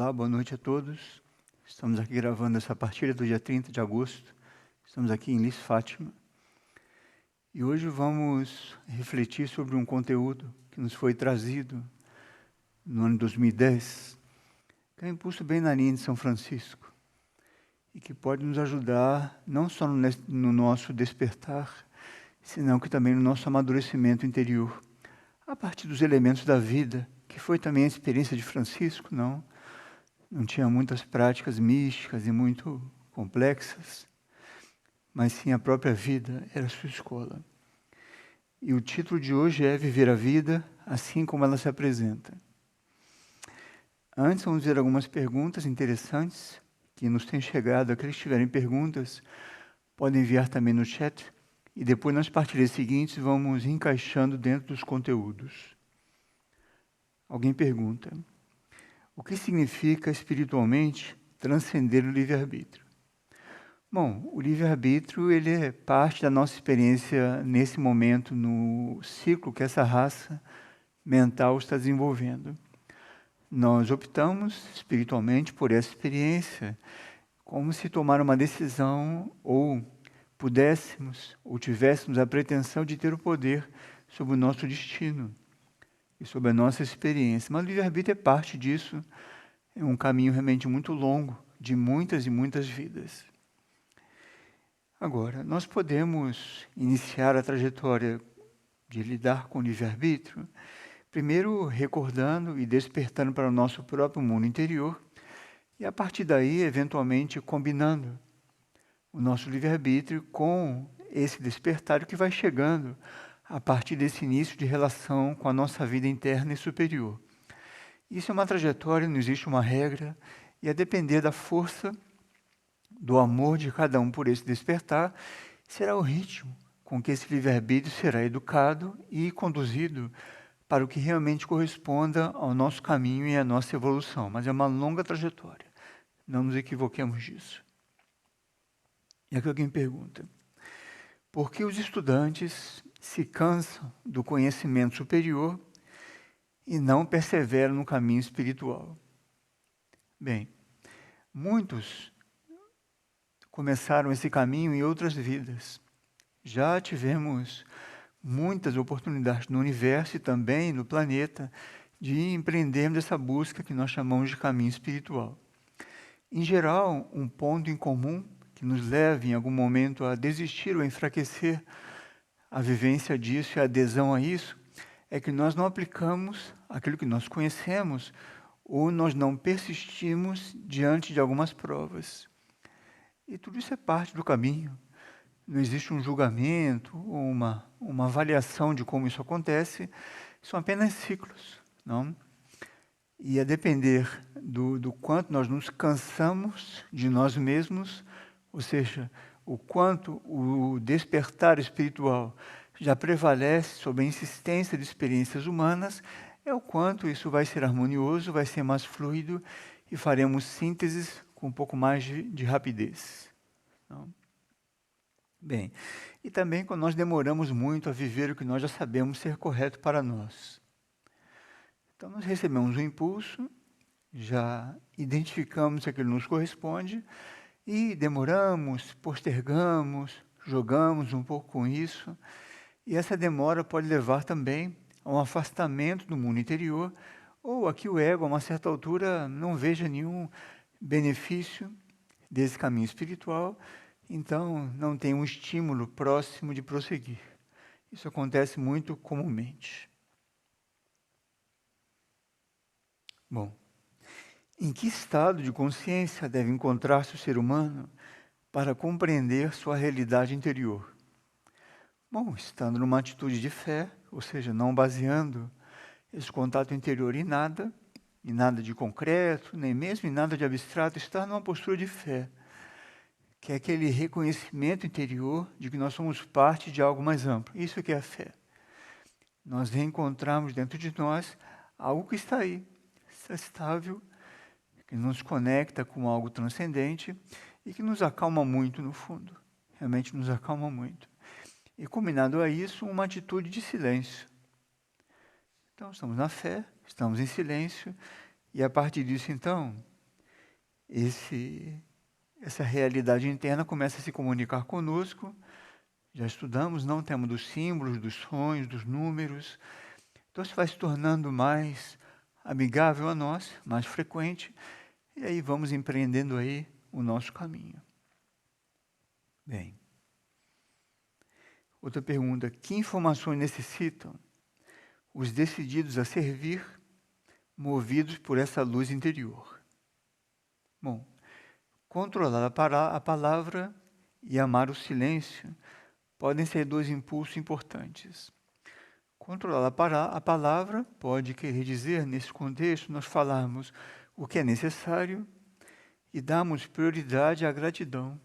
Olá, boa noite a todos. Estamos aqui gravando essa partilha do dia 30 de agosto. Estamos aqui em Lis Fátima. E hoje vamos refletir sobre um conteúdo que nos foi trazido no ano de 2010, que é o Impulso Bem na linha de São Francisco, e que pode nos ajudar não só no nosso despertar, senão que também no nosso amadurecimento interior, a partir dos elementos da vida, que foi também a experiência de Francisco, não tinha muitas práticas místicas e muito complexas, mas sim a própria vida era a sua escola. E o título de hoje é Viver a Vida assim como ela se apresenta. Antes, vamos ver algumas perguntas interessantes que nos têm chegado. Aqueles que tiverem perguntas, podem enviar também no chat. E depois, nas partilhas seguintes, vamos encaixando dentro dos conteúdos. Alguém pergunta: o que significa espiritualmente transcender o livre-arbítrio? Bom, o livre-arbítrio ele é parte da nossa experiência nesse momento, no ciclo que essa raça mental está desenvolvendo. Nós optamos espiritualmente por essa experiência, como se tomar uma decisão ou pudéssemos ou tivéssemos a pretensão de ter o poder sobre o nosso destino e sobre a nossa experiência. Mas o livre-arbítrio é parte disso, é um caminho realmente muito longo, de muitas e muitas vidas. Agora, nós podemos iniciar a trajetória de lidar com o livre-arbítrio, primeiro recordando e despertando para o nosso próprio mundo interior, e a partir daí, eventualmente, combinando o nosso livre-arbítrio com esse despertar que vai chegando a partir desse início de relação com a nossa vida interna e superior. Isso é uma trajetória, não existe uma regra, e a depender da força, do amor de cada um por esse despertar, será o ritmo com que esse livre-arbítrio será educado e conduzido para o que realmente corresponda ao nosso caminho e à nossa evolução. Mas é uma longa trajetória, não nos equivoquemos disso. E aqui alguém pergunta: por que os estudantes se cansam do conhecimento superior e não perseveram no caminho espiritual? Bem, muitos começaram esse caminho em outras vidas. Já tivemos muitas oportunidades no universo e também no planeta de empreendermos essa busca que nós chamamos de caminho espiritual. Em geral, um ponto em comum que nos leva em algum momento a desistir ou a enfraquecer a vivência disso e a adesão a isso, é que nós não aplicamos aquilo que nós conhecemos ou nós não persistimos diante de algumas provas. E tudo isso é parte do caminho. Não existe um julgamento ou uma avaliação de como isso acontece, são apenas ciclos, não? E a depender do quanto nós nos cansamos de nós mesmos, ou seja, o quanto o despertar espiritual já prevalece sobre a insistência de experiências humanas, é o quanto isso vai ser harmonioso, vai ser mais fluido e faremos sínteses com um pouco mais de rapidez. Não? Bem, e também quando nós demoramos muito a viver o que nós já sabemos ser correto para nós. Então, nós recebemos um impulso, já identificamos que aquilo nos corresponde e demoramos, postergamos, jogamos um pouco com isso. E essa demora pode levar também a um afastamento do mundo interior, ou a que o ego, a uma certa altura, não veja nenhum benefício desse caminho espiritual, então não tem um estímulo próximo de prosseguir. Isso acontece muito comumente. Bom, em que estado de consciência deve encontrar-se o ser humano para compreender sua realidade interior? Bom, estando numa atitude de fé, ou seja, não baseando esse contato interior em nada de concreto, nem mesmo em nada de abstrato, estar numa postura de fé, que é aquele reconhecimento interior de que nós somos parte de algo mais amplo. Isso que é a fé. Nós reencontramos dentro de nós algo que está aí, está estável, que nos conecta com algo transcendente e que nos acalma muito no fundo. Realmente nos acalma muito. E combinado a isso, uma atitude de silêncio. Então, estamos na fé, estamos em silêncio, e a partir disso, então, essa realidade interna começa a se comunicar conosco. Já estudamos, não? O tema dos símbolos, dos sonhos, dos números. Então, isso vai se tornando mais amigável a nós, mais frequente, e aí vamos empreendendo aí o nosso caminho. Bem, outra pergunta: que informações necessitam os decididos a servir, movidos por essa luz interior? Bom, controlar a palavra e amar o silêncio podem ser dois impulsos importantes. Controlar a palavra pode querer dizer, nesse contexto, nós falarmos o que é necessário e darmos prioridade à gratidão.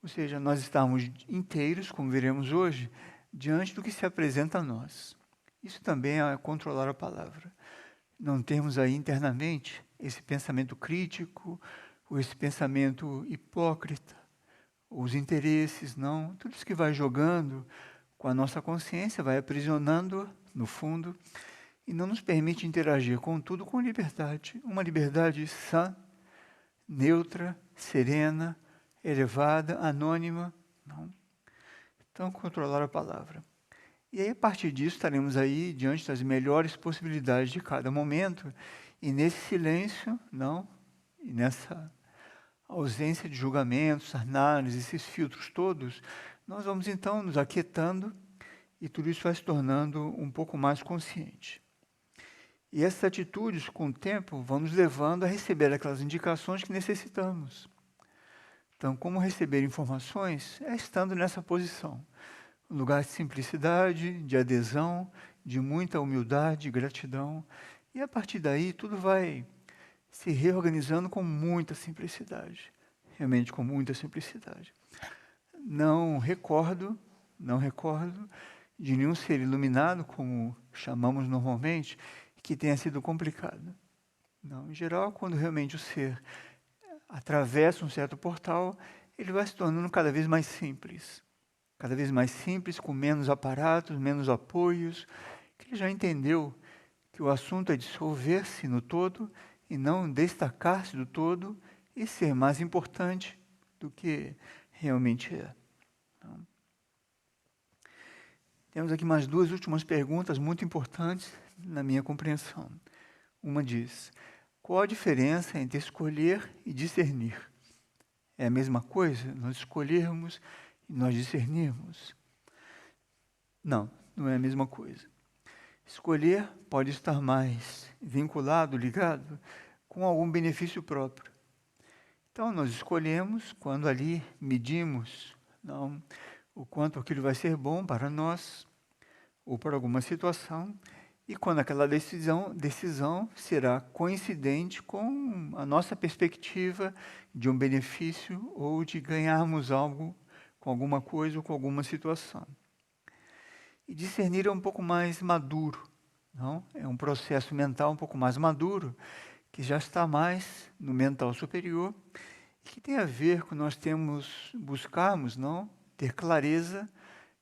Ou seja, nós estamos inteiros, como veremos hoje, diante do que se apresenta a nós. Isso também é controlar a palavra. Não termos aí internamente esse pensamento crítico, ou esse pensamento hipócrita, ou os interesses, não. Tudo isso que vai jogando com a nossa consciência, vai aprisionando, no fundo, e não nos permite interagir com tudo com liberdade. Uma liberdade sã, neutra, serena, elevada, anônima. Não? Então, controlar a palavra. E aí, a partir disso, estaremos aí diante das melhores possibilidades de cada momento, e nesse silêncio, não, e nessa ausência de julgamentos, análises, esses filtros todos, nós vamos então nos aquietando e tudo isso vai se tornando um pouco mais consciente. E essas atitudes, com o tempo, vão nos levando a receber aquelas indicações que necessitamos. Então, como receber informações? É estando nessa posição. Um lugar de simplicidade, de adesão, de muita humildade, gratidão. E a partir daí, tudo vai se reorganizando com muita simplicidade. Realmente com muita simplicidade. Não recordo de nenhum ser iluminado, como chamamos normalmente, que tenha sido complicado. Não, em geral, quando realmente o ser atravessa um certo portal, ele vai se tornando cada vez mais simples, com menos aparatos, menos apoios, que ele já entendeu que o assunto é dissolver-se no todo e não destacar-se do todo e ser mais importante do que realmente é. Então, temos aqui mais duas últimas perguntas muito importantes na minha compreensão. Uma diz: qual a diferença entre escolher e discernir? É a mesma coisa? Nós escolhermos e nós discernirmos? Não, não é a mesma coisa. Escolher pode estar mais vinculado, ligado, com algum benefício próprio. Então, nós escolhemos quando ali medimos não, o quanto aquilo vai ser bom para nós ou para alguma situação, e quando aquela decisão será coincidente com a nossa perspectiva de um benefício ou de ganharmos algo com alguma coisa ou com alguma situação. E discernir é um pouco mais maduro, não? É um processo mental um pouco mais maduro, que já está mais no mental superior, que tem a ver com nós buscarmos, não? Ter clareza,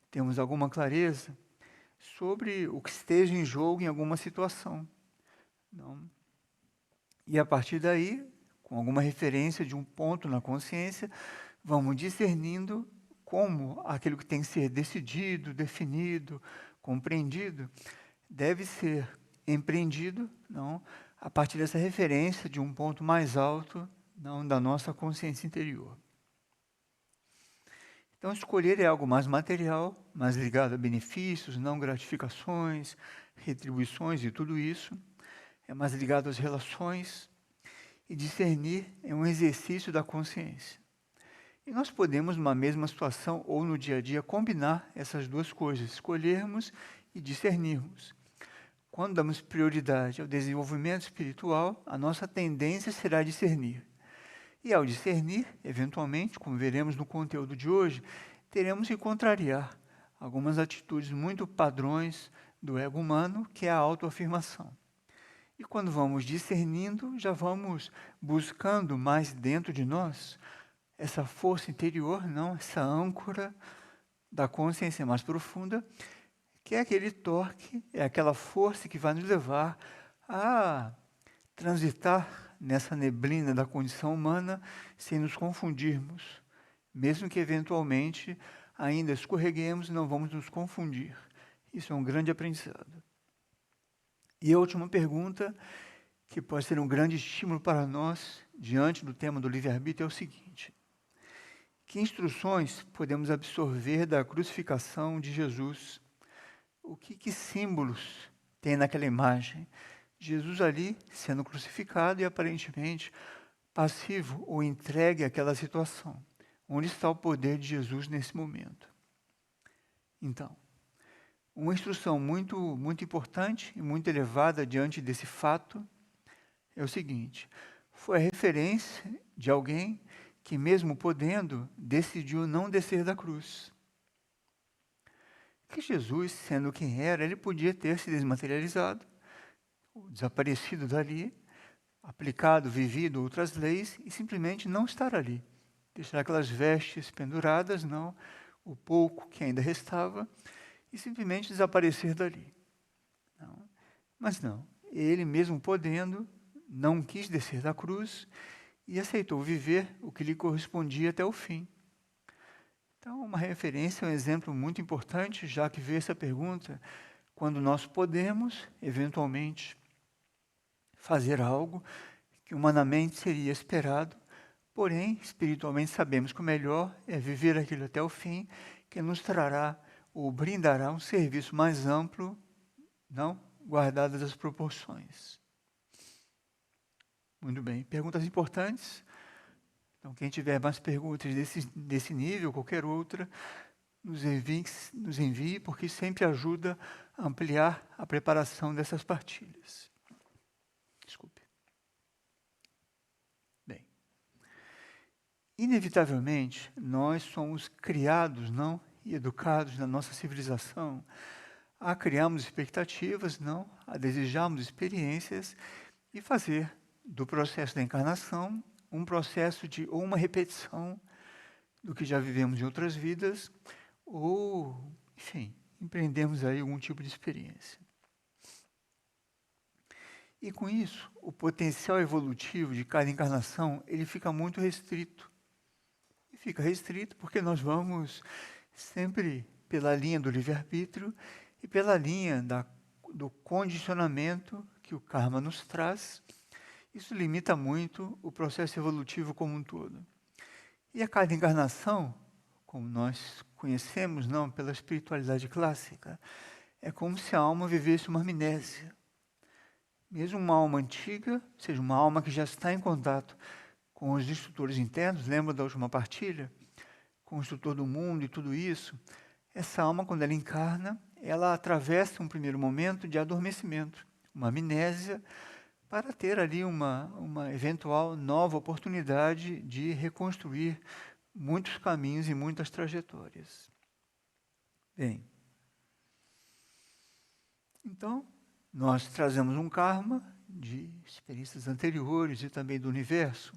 temos alguma clareza sobre o que esteja em jogo em alguma situação. Não? E a partir daí, com alguma referência de um ponto na consciência, vamos discernindo como aquilo que tem que ser decidido, definido, compreendido, deve ser empreendido, não, a partir dessa referência de um ponto mais alto, não, da nossa consciência interior. Então, escolher é algo mais material, mais ligado a benefícios, não gratificações, retribuições e tudo isso. É mais ligado às relações. E discernir é um exercício da consciência. E nós podemos, numa mesma situação ou no dia a dia, combinar essas duas coisas, escolhermos e discernirmos. Quando damos prioridade ao desenvolvimento espiritual, a nossa tendência será discernir. E ao discernir, eventualmente, como veremos no conteúdo de hoje, teremos que contrariar algumas atitudes muito padrões do ego humano, que é a autoafirmação. E quando vamos discernindo, já vamos buscando mais dentro de nós essa força interior, não, essa âncora da consciência mais profunda, que é aquele torque, é aquela força que vai nos levar a transitar nessa neblina da condição humana sem nos confundirmos, mesmo que eventualmente ainda escorreguemos e não vamos nos confundir. Isso é um grande aprendizado. E a última pergunta, que pode ser um grande estímulo para nós, diante do tema do livre-arbítrio, é o seguinte: que instruções podemos absorver da crucificação de Jesus? Que símbolos tem naquela imagem? Jesus ali sendo crucificado e aparentemente passivo ou entregue àquela situação. Onde está o poder de Jesus nesse momento? Então, uma instrução muito importante e muito elevada diante desse fato é o seguinte: foi a referência de alguém que, mesmo podendo, decidiu não descer da cruz. Que Jesus, sendo quem era, ele podia ter se desmaterializado, desaparecido dali, aplicado, vivido outras leis e simplesmente não estar ali. Deixar aquelas vestes penduradas, não, o pouco que ainda restava, e simplesmente desaparecer dali. Não. Mas não, ele mesmo podendo, não quis descer da cruz e aceitou viver o que lhe correspondia até o fim. Então, uma referência, um exemplo muito importante, já que veio essa pergunta, quando nós podemos, eventualmente, fazer algo que humanamente seria esperado, porém, espiritualmente sabemos que o melhor é viver aquilo até o fim, que nos trará ou brindará um serviço mais amplo, não guardadas as proporções. Muito bem, perguntas importantes. Então, quem tiver mais perguntas desse nível, qualquer outra, nos envie, porque sempre ajuda a ampliar a preparação dessas partilhas. Desculpe. Bem, inevitavelmente, nós somos criados, não, e educados na nossa civilização a criarmos expectativas, não, a desejarmos experiências e fazer do processo da encarnação um processo de ou uma repetição do que já vivemos em outras vidas, ou, enfim, empreendemos aí algum tipo de experiência. E com isso, o potencial evolutivo de cada encarnação, ele fica muito restrito. E fica restrito porque nós vamos sempre pela linha do livre-arbítrio e pela linha do condicionamento que o karma nos traz. Isso limita muito o processo evolutivo como um todo. E a cada encarnação, como nós conhecemos, não pela espiritualidade clássica, é como se a alma vivesse uma amnésia. Mesmo uma alma antiga, ou seja, uma alma que já está em contato com os instrutores internos, lembra da última partilha? Com o instrutor do mundo e tudo isso, essa alma, quando ela encarna, ela atravessa um primeiro momento de adormecimento, uma amnésia, para ter ali uma eventual nova oportunidade de reconstruir muitos caminhos e muitas trajetórias. Bem, então, nós trazemos um karma de experiências anteriores e também do universo.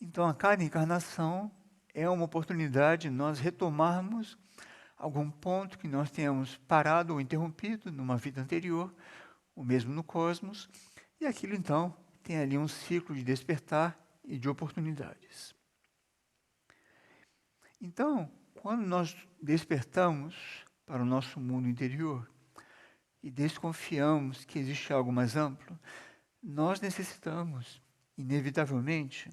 Então, a cada encarnação é uma oportunidade de nós retomarmos algum ponto que nós tenhamos parado ou interrompido numa vida anterior, ou mesmo no cosmos, e aquilo, então, tem ali um ciclo de despertar e de oportunidades. Então, quando nós despertamos para o nosso mundo interior e desconfiamos que existe algo mais amplo, nós necessitamos, inevitavelmente,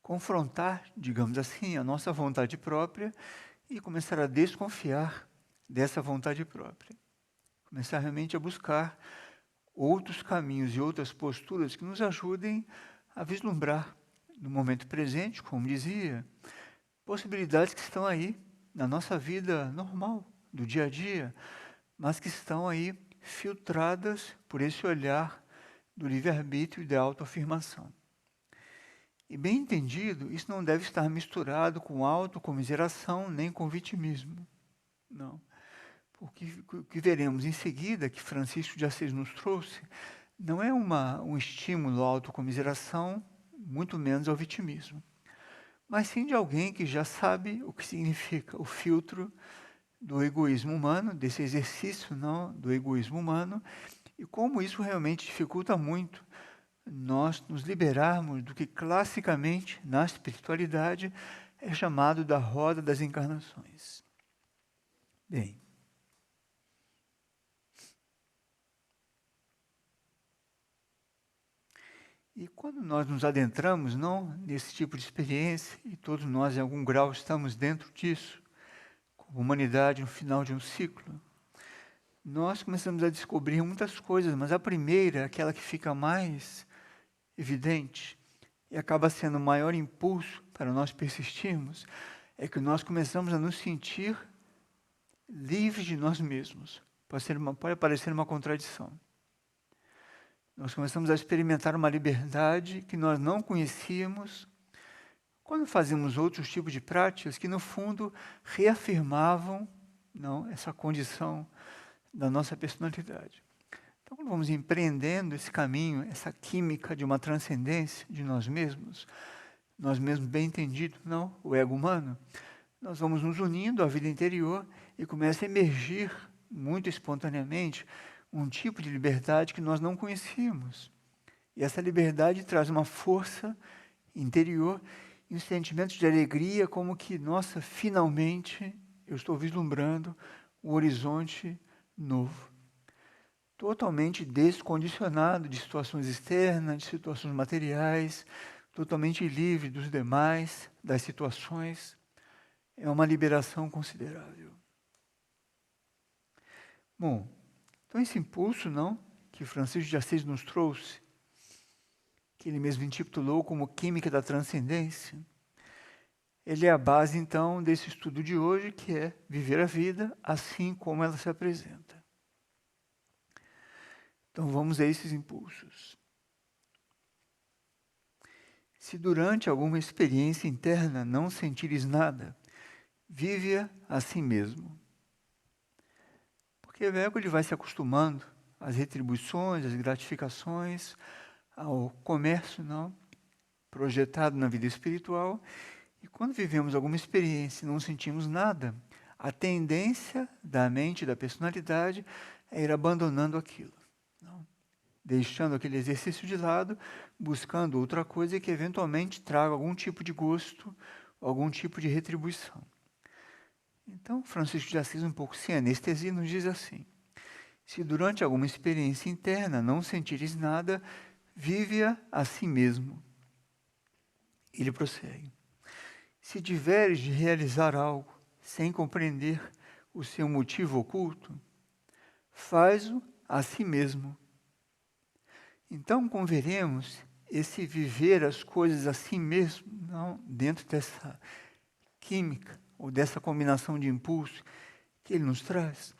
confrontar, digamos assim, a nossa vontade própria e começar a desconfiar dessa vontade própria. Começar realmente a buscar outros caminhos e outras posturas que nos ajudem a vislumbrar no momento presente, como dizia, possibilidades que estão aí na nossa vida normal, do dia a dia, mas que estão aí filtradas por esse olhar do livre-arbítrio e da autoafirmação. E bem entendido, isso não deve estar misturado com autocomiseração nem com vitimismo. Não. Porque o que veremos em seguida, que Francisco de Assis nos trouxe, não é um estímulo à autocomiseração, muito menos ao vitimismo, mas sim de alguém que já sabe o que significa o filtro do egoísmo humano, desse exercício não, do egoísmo humano, e como isso realmente dificulta muito nós nos liberarmos do que classicamente, na espiritualidade, é chamado da roda das encarnações. Bem, e quando nós nos adentramos, não, nesse tipo de experiência, e todos nós em algum grau estamos dentro disso, como humanidade no final de um ciclo, nós começamos a descobrir muitas coisas, mas a primeira, aquela que fica mais evidente e acaba sendo o maior impulso para nós persistirmos, é que nós começamos a nos sentir livres de nós mesmos. Pode parecer uma contradição. Nós começamos a experimentar uma liberdade que nós não conhecíamos quando fazíamos outros tipos de práticas que, no fundo, reafirmavam essa condição da nossa personalidade. Então, quando vamos empreendendo esse caminho, essa química de uma transcendência de nós mesmos bem entendido, não o ego humano, nós vamos nos unindo à vida interior e começa a emergir muito espontaneamente um tipo de liberdade que nós não conhecíamos. E essa liberdade traz uma força interior e um sentimento de alegria, como que, nossa, finalmente eu estou vislumbrando um horizonte novo. Totalmente descondicionado de situações externas, de situações materiais, totalmente livre dos demais, das situações. É uma liberação considerável. Bom, então esse impulso, que Francisco de Assis nos trouxe, que ele mesmo intitulou como Química da Transcendência, ele é a base, então, desse estudo de hoje, que é viver a vida assim como ela se apresenta. Então, vamos a esses impulsos. Se durante alguma experiência interna não sentires nada, vive-a a si mesmo. Porque o ego ele vai se acostumando às retribuições, às gratificações, ao comércio projetado na vida espiritual. E quando vivemos alguma experiência e não sentimos nada, a tendência da mente e da personalidade é ir abandonando aquilo. Deixando aquele exercício de lado, buscando outra coisa que eventualmente traga algum tipo de gosto, algum tipo de retribuição. Então, Francisco de Assis, um pouco sem anestesia, nos diz assim: se durante alguma experiência interna não sentires nada, vive-a a si mesmo. Ele prossegue: se tiveres de realizar algo sem compreender o seu motivo oculto, faz-o a si mesmo. Então, converemos esse viver as coisas assim mesmo, dentro dessa química, ou dessa combinação de impulso que ele nos traz,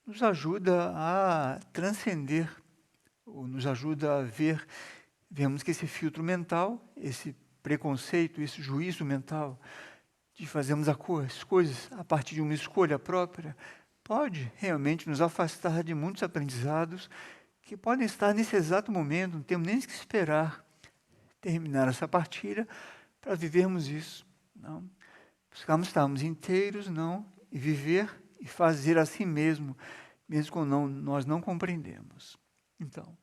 nos ajuda a transcender, ou nos ajuda a vemos que esse filtro mental, esse preconceito, esse juízo mental, de fazermos as coisas a partir de uma escolha própria, pode realmente nos afastar de muitos aprendizados que podem estar nesse exato momento, não temos nem que esperar terminar essa partilha para vivermos isso. Buscarmos estarmos inteiros, e viver e fazer a si mesmo, mesmo quando nós não compreendemos. Então,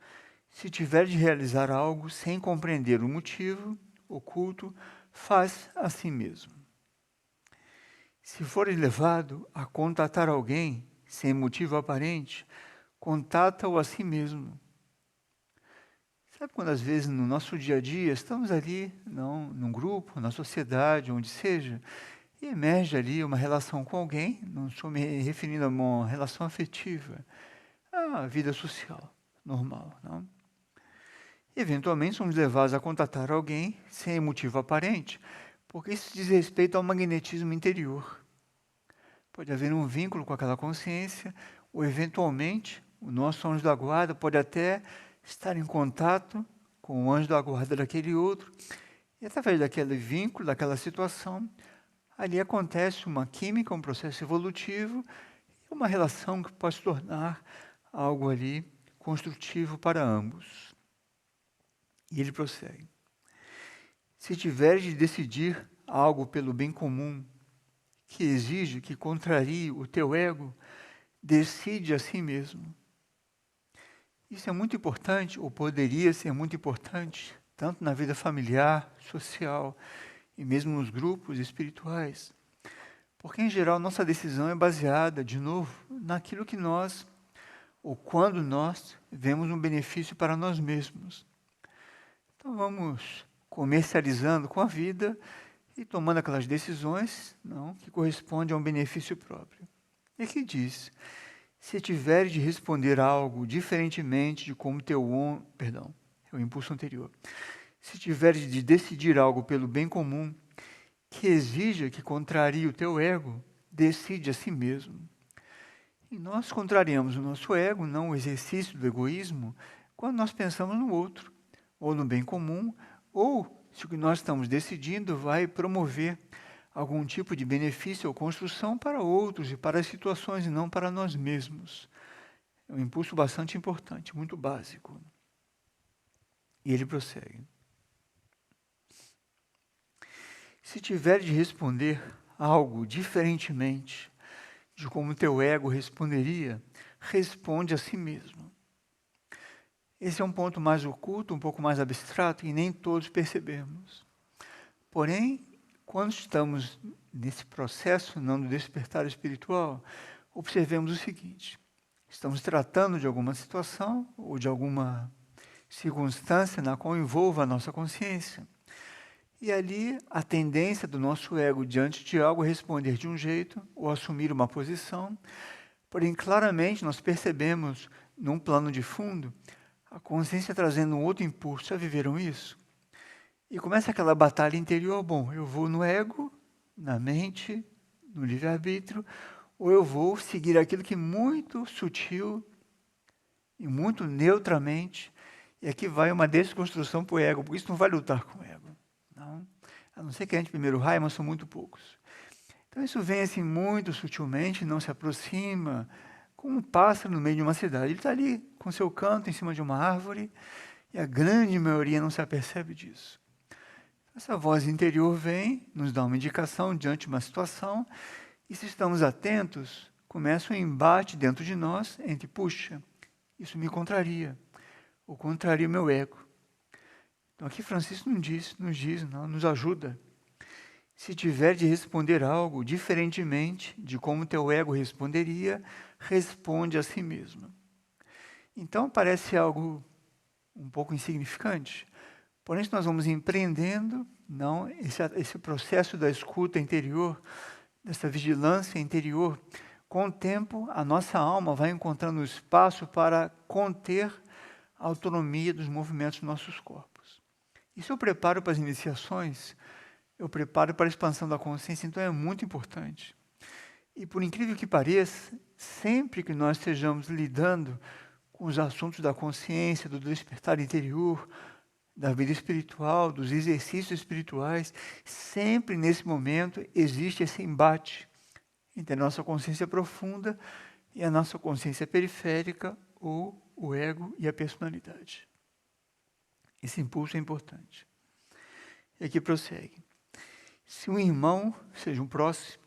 se tiver de realizar algo sem compreender o motivo oculto, faz a si mesmo. Se fores levado a contatar alguém sem motivo aparente, contata-o a si mesmo. Sabe quando às vezes no nosso dia a dia estamos ali, num grupo, na sociedade, onde seja, e emerge ali uma relação com alguém, não estou me referindo a uma relação afetiva, a vida social, normal, Eventualmente somos levados a contatar alguém sem motivo aparente, porque isso diz respeito ao magnetismo interior. Pode haver um vínculo com aquela consciência, ou eventualmente o nosso anjo da guarda pode até estar em contato com o anjo da guarda daquele outro, e através daquele vínculo, daquela situação, ali acontece uma química, um processo evolutivo, e uma relação que pode se tornar algo ali construtivo para ambos. E ele prossegue: se tiveres de decidir algo pelo bem comum, que exige, que contrarie o teu ego, decide a si mesmo. Isso é muito importante, ou poderia ser muito importante, tanto na vida familiar, social e mesmo nos grupos espirituais. Porque, em geral, nossa decisão é baseada, de novo, naquilo que nós, ou quando nós, vemos um benefício para nós mesmos. Então, vamos comercializando com a vida e tomando aquelas decisões não, que correspondem a um benefício próprio. E aqui diz, se tiveres de responder algo diferentemente de como é o impulso anterior. Se tiveres de decidir algo pelo bem comum, que exija que contrarie o teu ego, decide a si mesmo. E nós contrariamos o nosso ego, não o exercício do egoísmo, quando nós pensamos no outro, ou no bem comum, ou se o que nós estamos decidindo vai promover algum tipo de benefício ou construção para outros e para as situações e não para nós mesmos. É um impulso bastante importante, muito básico. E ele prossegue. Se tiver de responder algo diferentemente de como teu ego responderia, responde a si mesmo. Esse é um ponto mais oculto, um pouco mais abstrato, e nem todos percebemos. Porém, quando estamos nesse processo, não do despertar espiritual, observemos o seguinte: estamos tratando de alguma situação ou de alguma circunstância na qual envolva a nossa consciência. E ali a tendência do nosso ego diante de algo é responder de um jeito ou assumir uma posição. Porém, claramente nós percebemos, num plano de fundo, a consciência trazendo um outro impulso. Já viveram isso? E começa aquela batalha interior. Bom, eu vou no ego, na mente, no livre-arbítrio, ou eu vou seguir aquilo que muito sutil e muito neutramente, e aqui vai uma desconstrução para o ego, porque isso não vai lutar com o ego. Não. A não ser que a gente primeiro raio, mas são muito poucos. Então isso vem assim muito sutilmente, não se aproxima, como um pássaro no meio de uma cidade. Ele está ali com seu canto em cima de uma árvore, e a grande maioria não se apercebe disso. Essa voz interior vem, nos dá uma indicação diante de uma situação, e se estamos atentos, começa um embate dentro de nós entre, puxa, isso me contraria, ou contraria o meu ego. Então aqui Francisco nos ajuda. Se tiver de responder algo diferentemente de como teu ego responderia, responde a si mesmo. Então parece algo um pouco insignificante, porém se nós vamos empreendendo, não, esse processo da escuta interior, dessa vigilância interior, com o tempo a nossa alma vai encontrando espaço para conter a autonomia dos movimentos dos nossos corpos. Isso eu preparo para as iniciações, eu preparo para a expansão da consciência, então é muito importante. E por incrível que pareça, sempre que nós estejamos lidando com os assuntos da consciência, do despertar interior, da vida espiritual, dos exercícios espirituais, sempre nesse momento existe esse embate entre a nossa consciência profunda e a nossa consciência periférica, ou o ego e a personalidade. Esse impulso é importante. E aqui prossegue. Se um irmão, seja um próximo,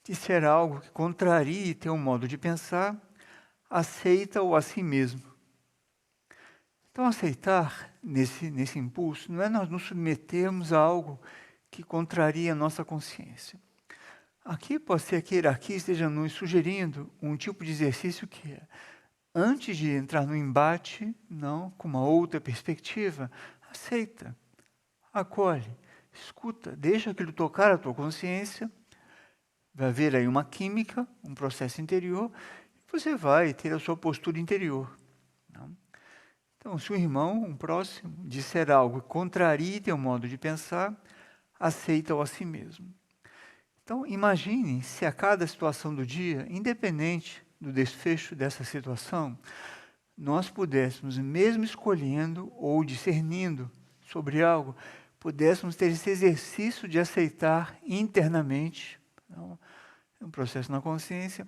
disser algo que contrarie teu modo de pensar, aceita-o a si mesmo. Então, aceitar nesse impulso não é nós nos submetermos a algo que contraria a nossa consciência. Aqui pode ser que a hierarquia esteja nos sugerindo um tipo de exercício que é, antes de entrar no embate, não, com uma outra perspectiva, aceita, acolhe, escuta, deixa aquilo tocar a tua consciência, vai haver aí uma química, um processo interior, e você vai ter a sua postura interior. Não? Então, se o irmão, um próximo, disser algo que contrarie teu modo de pensar, aceita-o a si mesmo. Então, imagine se a cada situação do dia, independente do desfecho dessa situação, nós pudéssemos, mesmo escolhendo ou discernindo sobre algo, pudéssemos ter esse exercício de aceitar internamente, não, é um processo na consciência,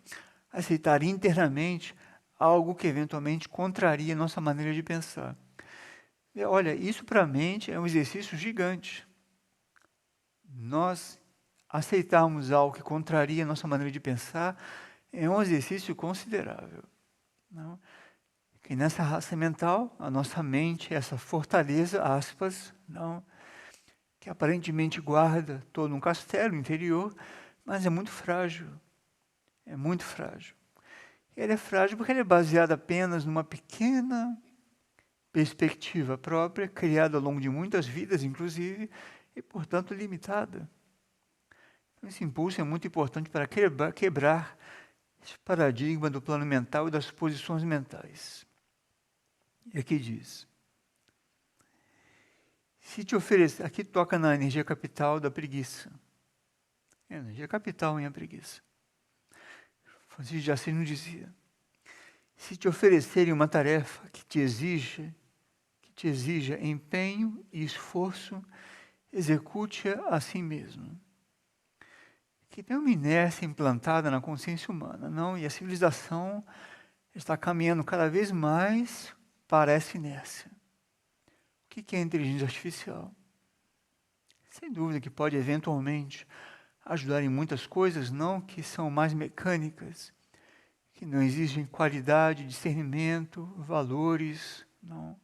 aceitar internamente algo que eventualmente contraria a nossa maneira de pensar. E, olha, isso para a mente é um exercício gigante. Nós aceitarmos algo que contraria a nossa maneira de pensar é um exercício considerável. Não? que nessa raça mental, a nossa mente é essa fortaleza, aspas, não, que aparentemente guarda todo um castelo interior, mas é muito frágil. É muito frágil. Ele é frágil porque ele é baseado apenas numa pequena perspectiva própria, criada ao longo de muitas vidas, inclusive, e, portanto, limitada. Então, esse impulso é muito importante para quebrar esse paradigma do plano mental e das posições mentais. E aqui diz, se te oferecer, aqui toca na energia capital da preguiça. A energia capital em a preguiça. Francisco de Assis nos dizia, se te oferecerem uma tarefa que te exija empenho e esforço, execute-a a si mesmo. Que tem uma inércia implantada na consciência humana, não? E a civilização está caminhando cada vez mais para essa inércia. O que é a inteligência artificial? Sem dúvida que pode eventualmente ajudar em muitas coisas, não que são mais mecânicas, que não exigem qualidade, discernimento, valores, não,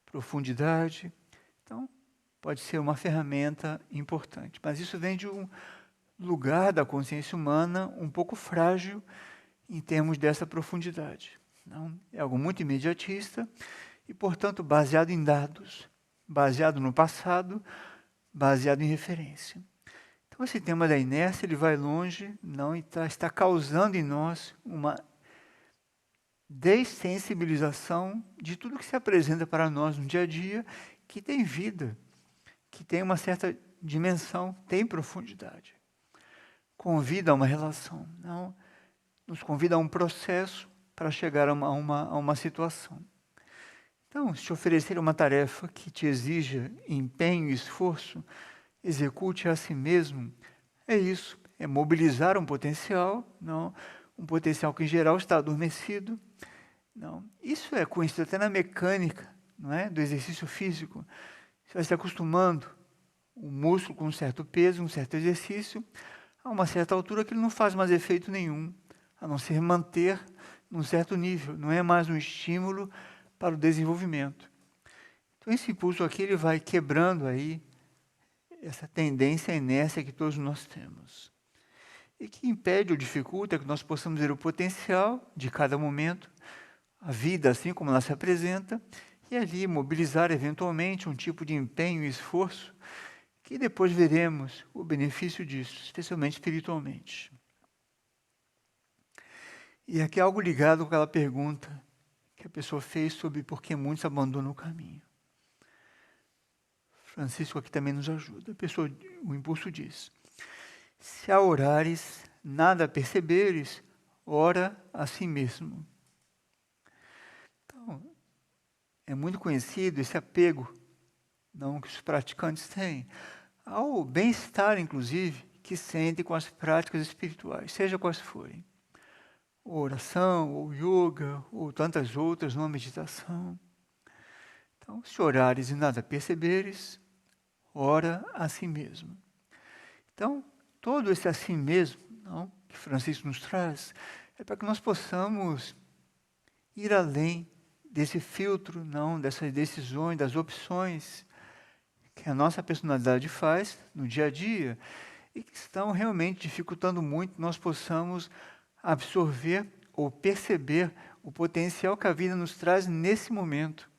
profundidade. Então, pode ser uma ferramenta importante. Mas isso vem de um lugar da consciência humana um pouco frágil em termos dessa profundidade. Não? É algo muito imediatista e, portanto, baseado em dados, baseado no passado, baseado em referência. Então, esse tema da inércia, ele vai longe, não, e está causando em nós uma dessensibilização de tudo que se apresenta para nós no dia a dia, que tem vida, que tem uma certa dimensão, tem profundidade. Convida a uma relação, não, nos convida a um processo para chegar a uma situação. Então, se te oferecer uma tarefa que te exija empenho e esforço, execute a si mesmo, é isso, é mobilizar um potencial, não, um potencial que em geral está adormecido. Não, isso é conhecido até na mecânica, não é, do exercício físico. Você vai se acostumando o músculo com um certo peso, um certo exercício, a uma certa altura que ele não faz mais efeito nenhum, a não ser manter num certo nível, não é mais um estímulo para o desenvolvimento. Então esse impulso aqui ele vai quebrando aí essa tendência, a inércia que todos nós temos. E que impede ou dificulta que nós possamos ver o potencial de cada momento, a vida assim como ela se apresenta, e ali mobilizar eventualmente um tipo de empenho e esforço, que depois veremos o benefício disso, especialmente espiritualmente. E aqui é algo ligado com aquela pergunta que a pessoa fez sobre por que muitos abandonam o caminho. Francisco aqui também nos ajuda. O impulso diz, se a orares, nada perceberes, ora a si mesmo. Então, é muito conhecido esse apego, não, que os praticantes têm, ao bem-estar, inclusive, que sentem com as práticas espirituais, seja quais forem. Ou oração, ou yoga, ou tantas outras, uma meditação. Então, se orares e nada perceberes, ora a si mesmo. Então, todo esse assim mesmo, não, que Francisco nos traz, é para que nós possamos ir além desse filtro, não, dessas decisões, das opções que a nossa personalidade faz no dia a dia e que estão realmente dificultando muito nós possamos absorver ou perceber o potencial que a vida nos traz nesse momento.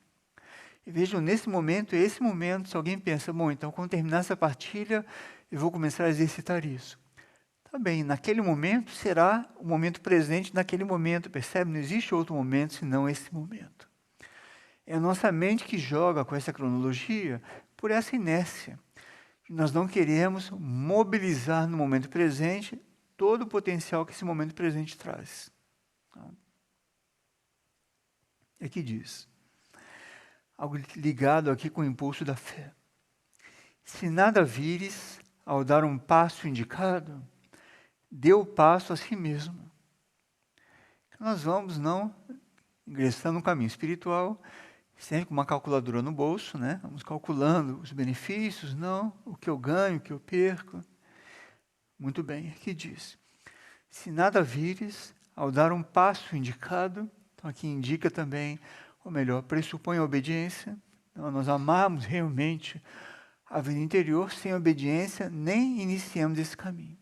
E vejam, nesse momento, esse momento, se alguém pensa, bom, então quando terminar essa partilha, eu vou começar a exercitar isso. Tá bem, naquele momento será o momento presente naquele momento, percebe? Não existe outro momento senão esse momento. É a nossa mente que joga com essa cronologia por essa inércia. Nós não queremos mobilizar no momento presente todo o potencial que esse momento presente traz. É que diz, algo ligado aqui com o impulso da fé. Se nada vires, ao dar um passo indicado, dê o passo a si mesmo. Nós vamos, não, ingressando no caminho espiritual, sempre com uma calculadora no bolso, né? Vamos calculando os benefícios, não, o que eu ganho, o que eu perco. Muito bem, aqui diz, se nada vires, ao dar um passo indicado, Então aqui indica também, ou melhor, pressupõe a obediência. Então, nós amarmos realmente a vida interior, sem obediência, nem iniciamos esse caminho.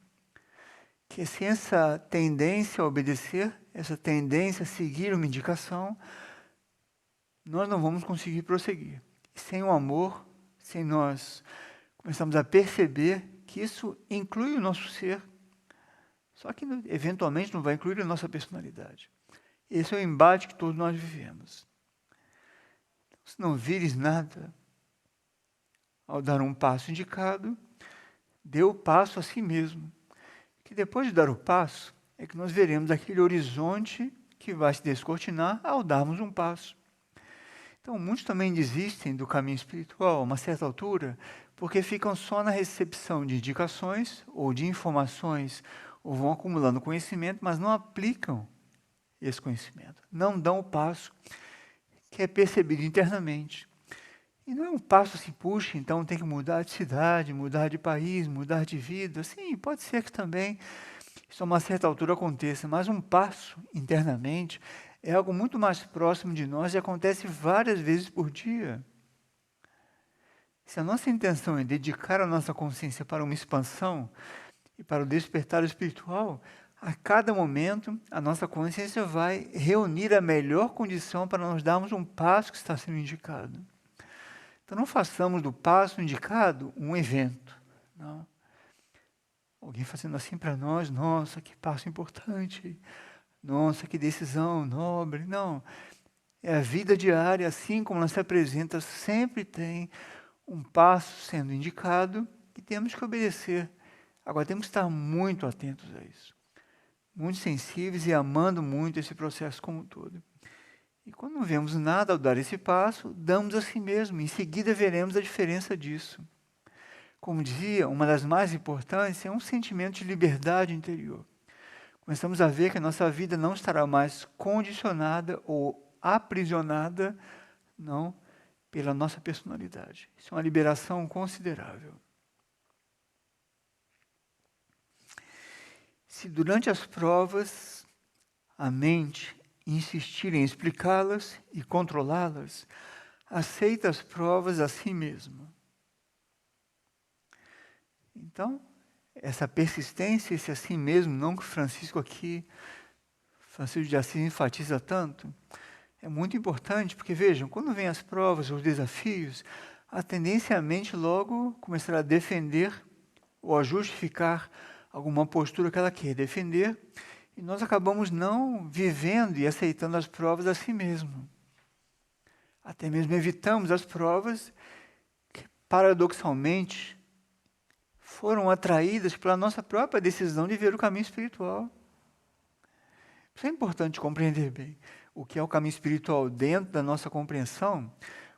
Que sem essa tendência a obedecer, essa tendência a seguir uma indicação, nós não vamos conseguir prosseguir. E sem o amor, sem nós começarmos a perceber que isso inclui o nosso ser, só que eventualmente não vai incluir a nossa personalidade. Esse é o embate que todos nós vivemos. Se não vires nada, ao dar um passo indicado, dê o passo a si mesmo. Que depois de dar o passo, é que nós veremos aquele horizonte que vai se descortinar ao darmos um passo. Então, muitos também desistem do caminho espiritual a uma certa altura, porque ficam só na recepção de indicações ou de informações, ou vão acumulando conhecimento, mas não aplicam esse conhecimento. Não dão o passo que é percebido internamente. E não é um passo assim, puxa, então tem que mudar de cidade, mudar de país, mudar de vida. Sim, pode ser que também isso a uma certa altura aconteça, mas um passo internamente é algo muito mais próximo de nós e acontece várias vezes por dia. Se a nossa intenção é dedicar a nossa consciência para uma expansão e para o despertar espiritual, a cada momento a nossa consciência vai reunir a melhor condição para nós darmos um passo que está sendo indicado. Então não façamos do passo indicado um evento. Não. Alguém fazendo assim para nós, nossa, que passo importante, nossa, que decisão nobre. Não, é a vida diária, assim como ela se apresenta, sempre tem um passo sendo indicado e temos que obedecer. Agora temos que estar muito atentos a isso, muito sensíveis e amando muito esse processo como um todo. E quando não vemos nada ao dar esse passo, damos a si mesmo, em seguida veremos a diferença disso. Como dizia, uma das mais importantes é um sentimento de liberdade interior. Começamos a ver que a nossa vida não estará mais condicionada ou aprisionada, não, pela nossa personalidade. Isso é uma liberação considerável. Se durante as provas a mente insistir em explicá-las e controlá-las, aceita as provas a si mesmo. Então, essa persistência, esse assim mesmo, não que Francisco de Assis enfatiza tanto, é muito importante, porque vejam, quando vêm as provas, os desafios, a tendência é a mente logo começar a defender ou a justificar alguma postura que ela quer defender, e nós acabamos não vivendo e aceitando as provas a si mesmo. Até mesmo evitamos as provas que, paradoxalmente, foram atraídas pela nossa própria decisão de ver o caminho espiritual. Isso é importante compreender bem o que é o caminho espiritual dentro da nossa compreensão,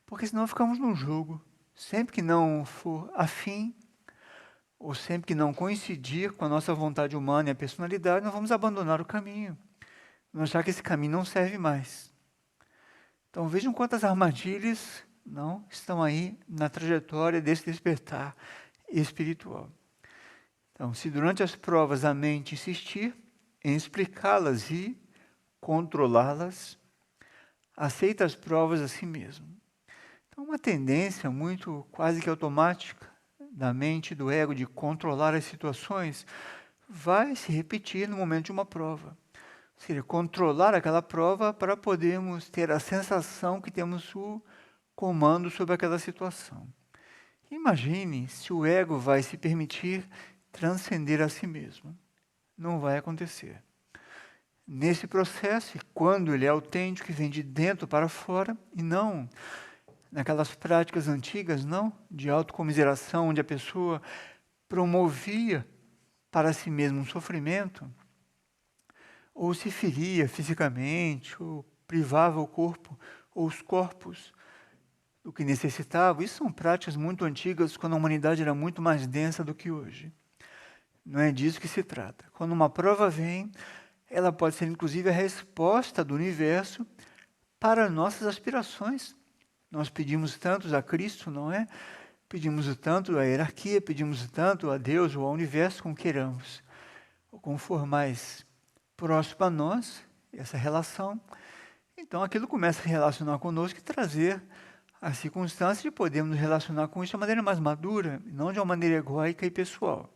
porque senão ficamos num jogo. Sempre que não for afim, ou sempre que não coincidir com a nossa vontade humana e a personalidade, nós vamos abandonar o caminho. Vamos achar que esse caminho não serve mais. Então vejam quantas armadilhas não estão aí na trajetória desse despertar espiritual. Então, se durante as provas a mente insistir em explicá-las e controlá-las, aceita as provas a si mesmo. Então, uma tendência muito quase que automática da mente e do ego de controlar as situações vai se repetir no momento de uma prova. Ou seja, controlar aquela prova para podermos ter a sensação que temos o comando sobre aquela situação. Imagine se o ego vai se permitir transcender a si mesmo. Não vai acontecer. Nesse processo, quando ele é autêntico, que vem de dentro para fora, e não naquelas práticas antigas, não, de autocomiseração, onde a pessoa promovia para si mesmo um sofrimento, ou se feria fisicamente, ou privava o corpo, ou os corpos do que necessitava. Isso são práticas muito antigas, quando a humanidade era muito mais densa do que hoje. Não é disso que se trata. Quando uma prova vem, ela pode ser inclusive a resposta do universo para nossas aspirações. Nós pedimos tanto a Cristo, não é? Pedimos tanto à hierarquia, pedimos tanto a Deus ou ao universo, como queiramos. Ou como for mais próximo a nós, essa relação. Então aquilo começa a relacionar conosco e trazer a circunstância de podermos nos relacionar com isso de uma maneira mais madura, não de uma maneira egóica e pessoal.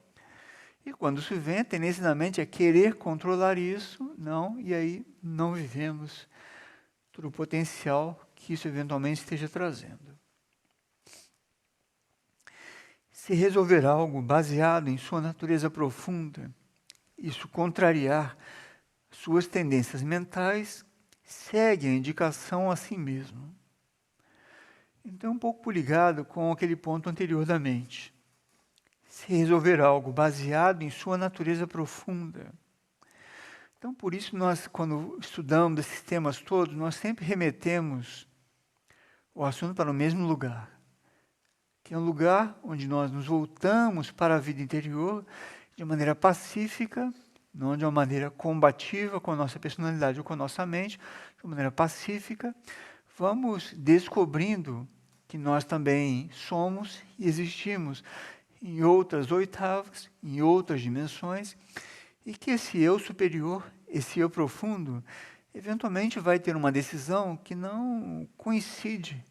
E quando isso vem, a tendência da mente é querer controlar isso, não, e aí não vivemos todo o potencial que isso eventualmente esteja trazendo. Se resolver algo baseado em sua natureza profunda, isso contrariar suas tendências mentais, segue a indicação a si mesmo. Então, um pouco ligado com aquele ponto anterior da mente. Se resolver algo baseado em sua natureza profunda. Então, por isso, nós, quando estudamos esses temas todos, nós sempre remetemos o assunto para o mesmo lugar, que é um lugar onde nós nos voltamos para a vida interior de maneira pacífica, não de uma maneira combativa com a nossa personalidade ou com a nossa mente, de uma maneira pacífica, vamos descobrindo que nós também somos e existimos em outras oitavas, em outras dimensões, e que esse eu superior, esse eu profundo, eventualmente vai ter uma decisão que não coincide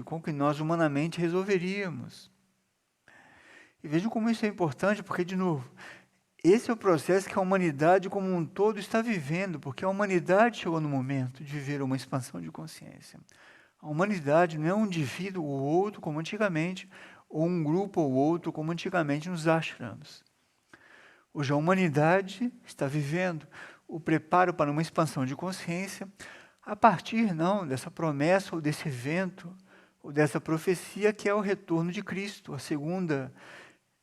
com o que nós humanamente resolveríamos. E vejam como isso é importante, porque, de novo, esse é o processo que a humanidade como um todo está vivendo, porque a humanidade chegou no momento de viver uma expansão de consciência. A humanidade não é um indivíduo ou outro, como antigamente, ou um grupo ou outro, como antigamente nos ashrams. Hoje a humanidade está vivendo o preparo para uma expansão de consciência a partir, não, dessa promessa ou desse evento, ou dessa profecia que é o retorno de Cristo, a segunda,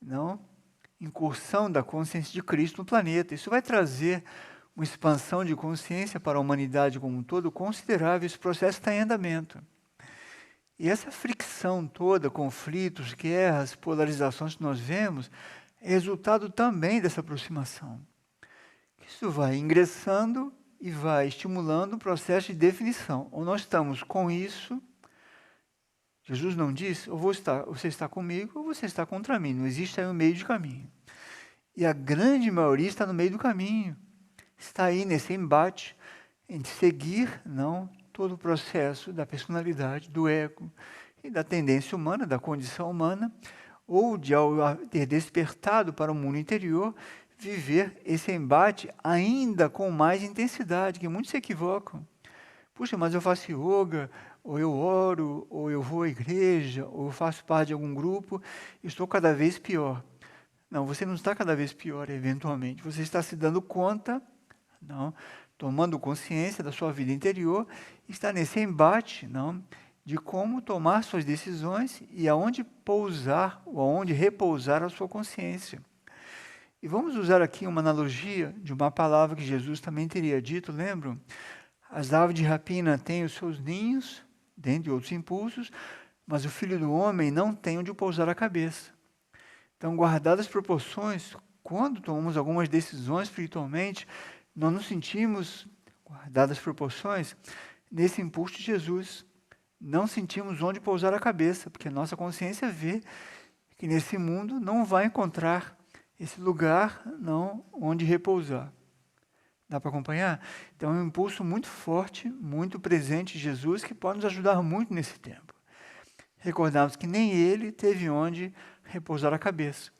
não, incursão da consciência de Cristo no planeta. Isso vai trazer uma expansão de consciência para a humanidade como um todo considerável. Esse processo está em andamento. E essa fricção toda, conflitos, guerras, polarizações que nós vemos, é resultado também dessa aproximação. Isso vai ingressando e vai estimulando o processo de definição. Ou nós estamos com isso, Jesus não disse, ou você está comigo ou você está contra mim, não existe aí um meio de caminho. E a grande maioria está no meio do caminho, está aí nesse embate entre seguir, não, todo o processo da personalidade, do ego e da tendência humana, da condição humana, ou de, ao ter despertado para o mundo interior, viver esse embate ainda com mais intensidade, que muitos se equivocam. Puxa, mas eu faço yoga, ou eu oro, ou eu vou à igreja, ou eu faço parte de algum grupo, e estou cada vez pior. Não, você não está cada vez pior, eventualmente. Você está se dando conta, não, tomando consciência da sua vida interior, está nesse embate, não, de como tomar suas decisões e aonde pousar ou aonde repousar a sua consciência. E vamos usar aqui uma analogia de uma palavra que Jesus também teria dito, lembram? As aves de rapina têm os seus ninhos, dentre outros impulsos, mas o Filho do Homem não tem onde pousar a cabeça. Então, guardadas as proporções, quando tomamos algumas decisões espiritualmente, nós nos sentimos, guardadas as proporções, nesse impulso de Jesus. Não sentimos onde pousar a cabeça, porque a nossa consciência vê que nesse mundo não vai encontrar esse lugar não onde repousar. Dá para acompanhar? Então é um impulso muito forte, muito presente de Jesus, que pode nos ajudar muito nesse tempo. Recordarmos que nem ele teve onde repousar a cabeça.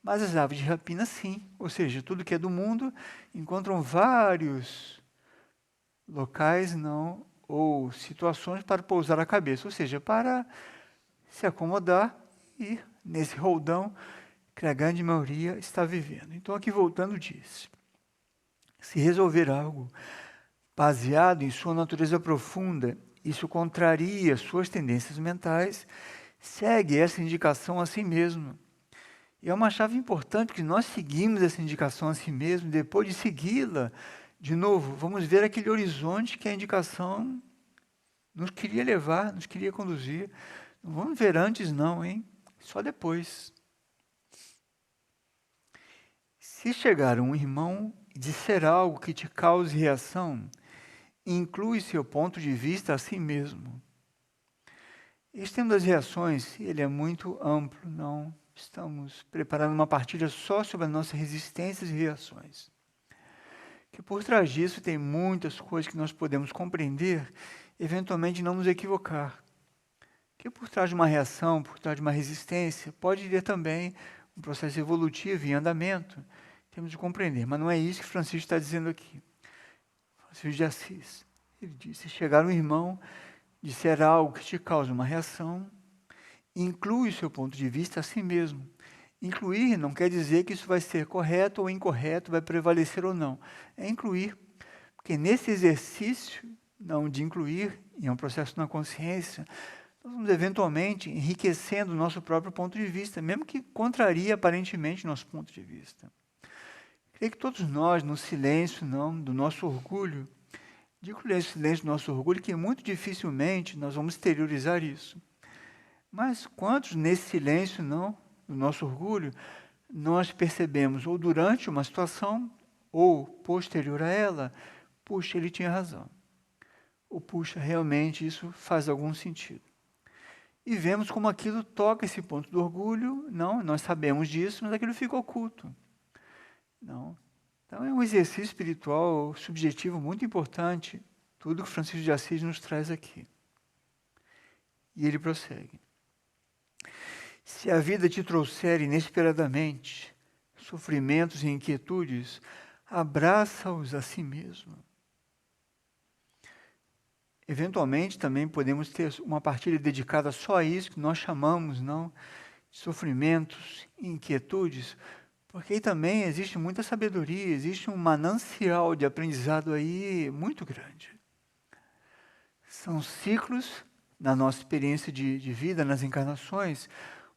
Mas as aves de rapina sim, ou seja, tudo que é do mundo encontram vários locais não ou situações para pousar a cabeça, ou seja, para se acomodar e nesse roldão que a grande maioria está vivendo. Então aqui voltando diz, se resolver algo baseado em sua natureza profunda, isso contraria suas tendências mentais, segue essa indicação a si mesmo. E é uma chave importante que nós seguimos essa indicação a si mesmo, depois de segui-la, de novo, vamos ver aquele horizonte que a indicação nos queria levar, nos queria conduzir. Não vamos ver antes não, hein? Só depois. Se chegar um irmão e disser algo que te cause reação, inclui seu ponto de vista a si mesmo. Este tema das reações, ele é muito amplo, não estamos preparando uma partilha só sobre as nossas resistências e reações. que por trás disso tem muitas coisas que nós podemos compreender, eventualmente não nos equivocar. Que por trás de uma reação, por trás de uma resistência, pode ter também um processo evolutivo em andamento. Temos de compreender, mas não é isso que Francisco está dizendo aqui. Francisco de Assis, ele disse, se chegar um irmão, disser algo que te causa uma reação, inclui o seu ponto de vista a si mesmo. Incluir não quer dizer que isso vai ser correto ou incorreto, vai prevalecer ou não. É incluir, porque nesse exercício não de incluir, em um processo na consciência, nós vamos eventualmente enriquecendo o nosso próprio ponto de vista, mesmo que contraria aparentemente nosso ponto de vista. Creio que todos nós, no silêncio do nosso orgulho, digo nesse silêncio do nosso orgulho, que muito dificilmente nós vamos exteriorizar isso. Mas quantos nesse silêncio do nosso orgulho, nós percebemos, ou durante uma situação, ou posterior a ela, puxa, ele tinha razão. Ou puxa, realmente isso faz algum sentido. E vemos como aquilo toca esse ponto do orgulho, nós sabemos disso, mas aquilo fica oculto. Não. Então é um exercício espiritual subjetivo muito importante, tudo que Francisco de Assis nos traz aqui. E ele prossegue. Se a vida te trouxer inesperadamente sofrimentos e inquietudes, abraça-os a si mesmo. Eventualmente também podemos ter uma partilha dedicada só a isso que nós chamamos, de sofrimentos e inquietudes, porque aí também existe muita sabedoria, existe um manancial de aprendizado aí muito grande. São ciclos na nossa experiência de vida, nas encarnações,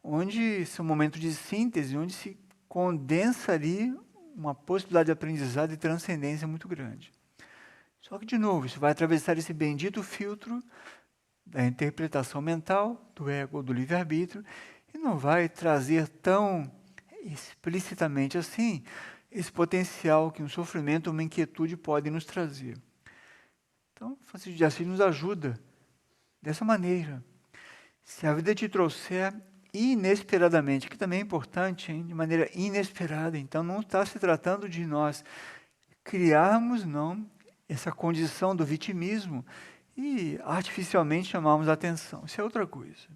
onde são momentos de síntese, onde se condensa ali uma possibilidade de aprendizado e transcendência muito grande. Só que, de novo, isso vai atravessar esse bendito filtro da interpretação mental, do ego ou do livre-arbítrio, e não vai trazer tão explicitamente assim esse potencial que um sofrimento ou uma inquietude podem nos trazer. Então, Francisco de Assis nos ajuda dessa maneira. Se a vida te trouxer inesperadamente, que também é importante, de maneira inesperada, então não está se tratando de nós criarmos, essa condição do vitimismo e artificialmente chamarmos a atenção. Isso é outra coisa.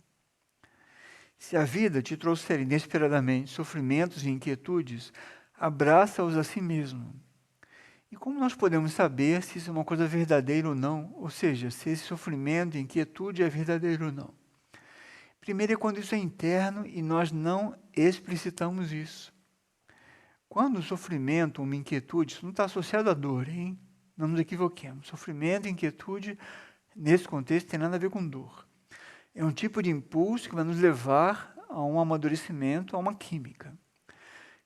Se a vida te trouxer inesperadamente sofrimentos e inquietudes, abraça-os a si mesmo. E como nós podemos saber se isso é uma coisa verdadeira ou não? Ou seja, se esse sofrimento e inquietude é verdadeiro ou não? Primeiro é quando isso é interno e nós não explicitamos isso. Quando o sofrimento, uma inquietude, isso não está associado à dor, hein? Não nos equivoquemos. Sofrimento e inquietude, nesse contexto, tem nada a ver com dor. É um tipo de impulso que vai nos levar a um amadurecimento, a uma química.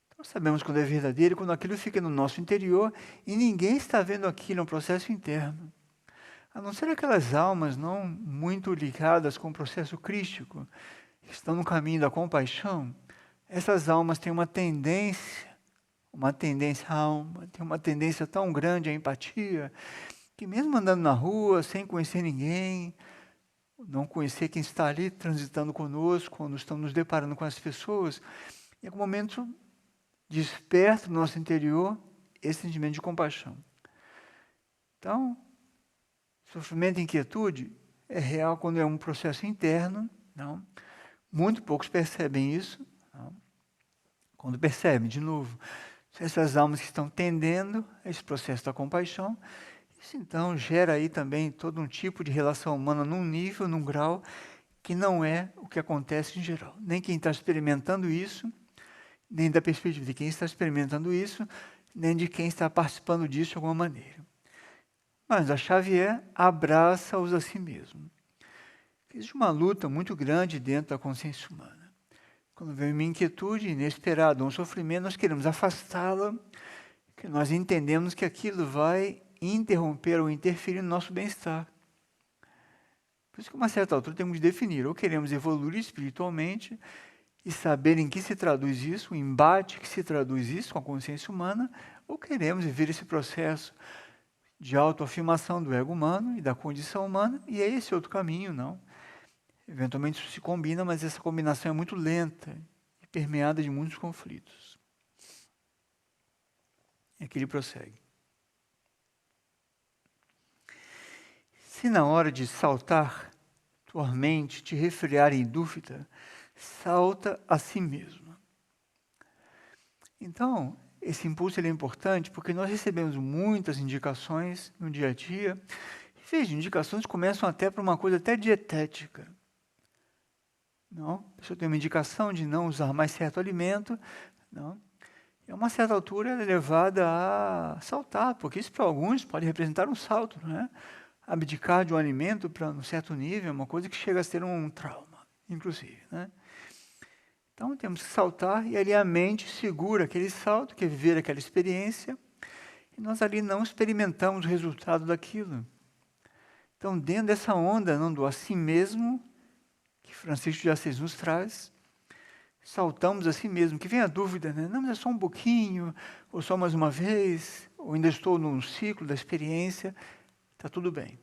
Então, sabemos quando é verdadeiro, quando aquilo fica no nosso interior e ninguém está vendo aquilo, é um processo interno. A não ser aquelas almas não muito ligadas com o processo crístico, que estão no caminho da compaixão, essas almas têm uma tendência à alma, tem uma tendência tão grande à empatia, que mesmo andando na rua, sem conhecer ninguém, não conhecer quem está ali transitando conosco, quando estamos nos deparando com as pessoas, em algum momento desperta no nosso interior esse sentimento de compaixão. Então, sofrimento e inquietude é real quando é um processo interno, muito poucos percebem isso. Quando percebem, de novo, essas almas que estão tendendo a esse processo da compaixão, isso então gera aí também todo um tipo de relação humana num nível, num grau, que não é o que acontece em geral. Nem quem está experimentando isso, nem da perspectiva de quem está experimentando isso, nem de quem está participando disso de alguma maneira. Mas a chave é abraça-os a si mesmo. Existe uma luta muito grande dentro da consciência humana. Quando vem uma inquietude inesperada, um sofrimento, nós queremos afastá-la, porque nós entendemos que aquilo vai interromper ou interferir no nosso bem-estar. Por isso que, a uma certa altura, temos de definir, ou queremos evoluir espiritualmente e saber em que se traduz isso, o embate que se traduz isso com a consciência humana, ou queremos viver esse processo de autoafirmação do ego humano e da condição humana, e é esse outro caminho, Eventualmente isso se combina, mas essa combinação é muito lenta e permeada de muitos conflitos. E aqui ele prossegue. Se na hora de saltar, tua mente te refriar em dúvida, salta a si mesmo. Então, esse impulso ele é importante porque nós recebemos muitas indicações no dia a dia. Veja, indicações começam até por uma coisa até dietética. Não? A pessoa tem uma indicação de não usar mais certo alimento, não? E a uma certa altura ela é levada a saltar, porque isso para alguns pode representar um salto, não é? Abdicar de um alimento para um certo nível é uma coisa que chega a ser um trauma, inclusive, né? Então temos que saltar e ali a mente segura aquele salto, que é viver aquela experiência, e nós ali não experimentamos o resultado daquilo. Então, dentro dessa onda, não do assim mesmo, que Francisco de Assis nos traz, saltamos a si mesmo, que vem a dúvida, né? Não, mas é só um pouquinho, ou só mais uma vez, ou ainda estou num ciclo da experiência, está tudo bem.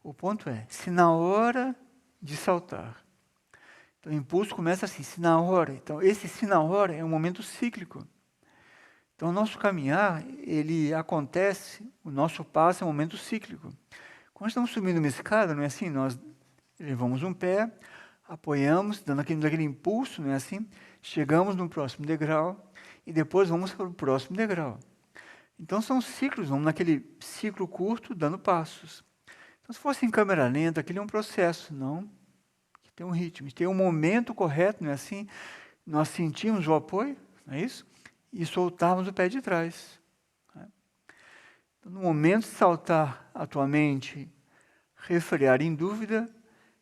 O ponto é, se na hora de saltar, então o impulso começa assim, se na hora, então esse se na hora é um momento cíclico. Então o nosso caminhar, ele acontece, o nosso passo é um momento cíclico. Quando estamos subindo uma escada, não é assim? Nós levamos um pé, apoiamos, dando aquele impulso, não é assim? Chegamos no próximo degrau e depois vamos para o próximo degrau. Então são ciclos, vamos naquele ciclo curto, dando passos. Então se fosse em câmera lenta, aquele é um processo, não? Que tem um ritmo, tem um momento correto, não é assim? Nós sentimos o apoio, não é isso? E soltarmos o pé de trás. No momento de saltar a tua mente, refrear em dúvida,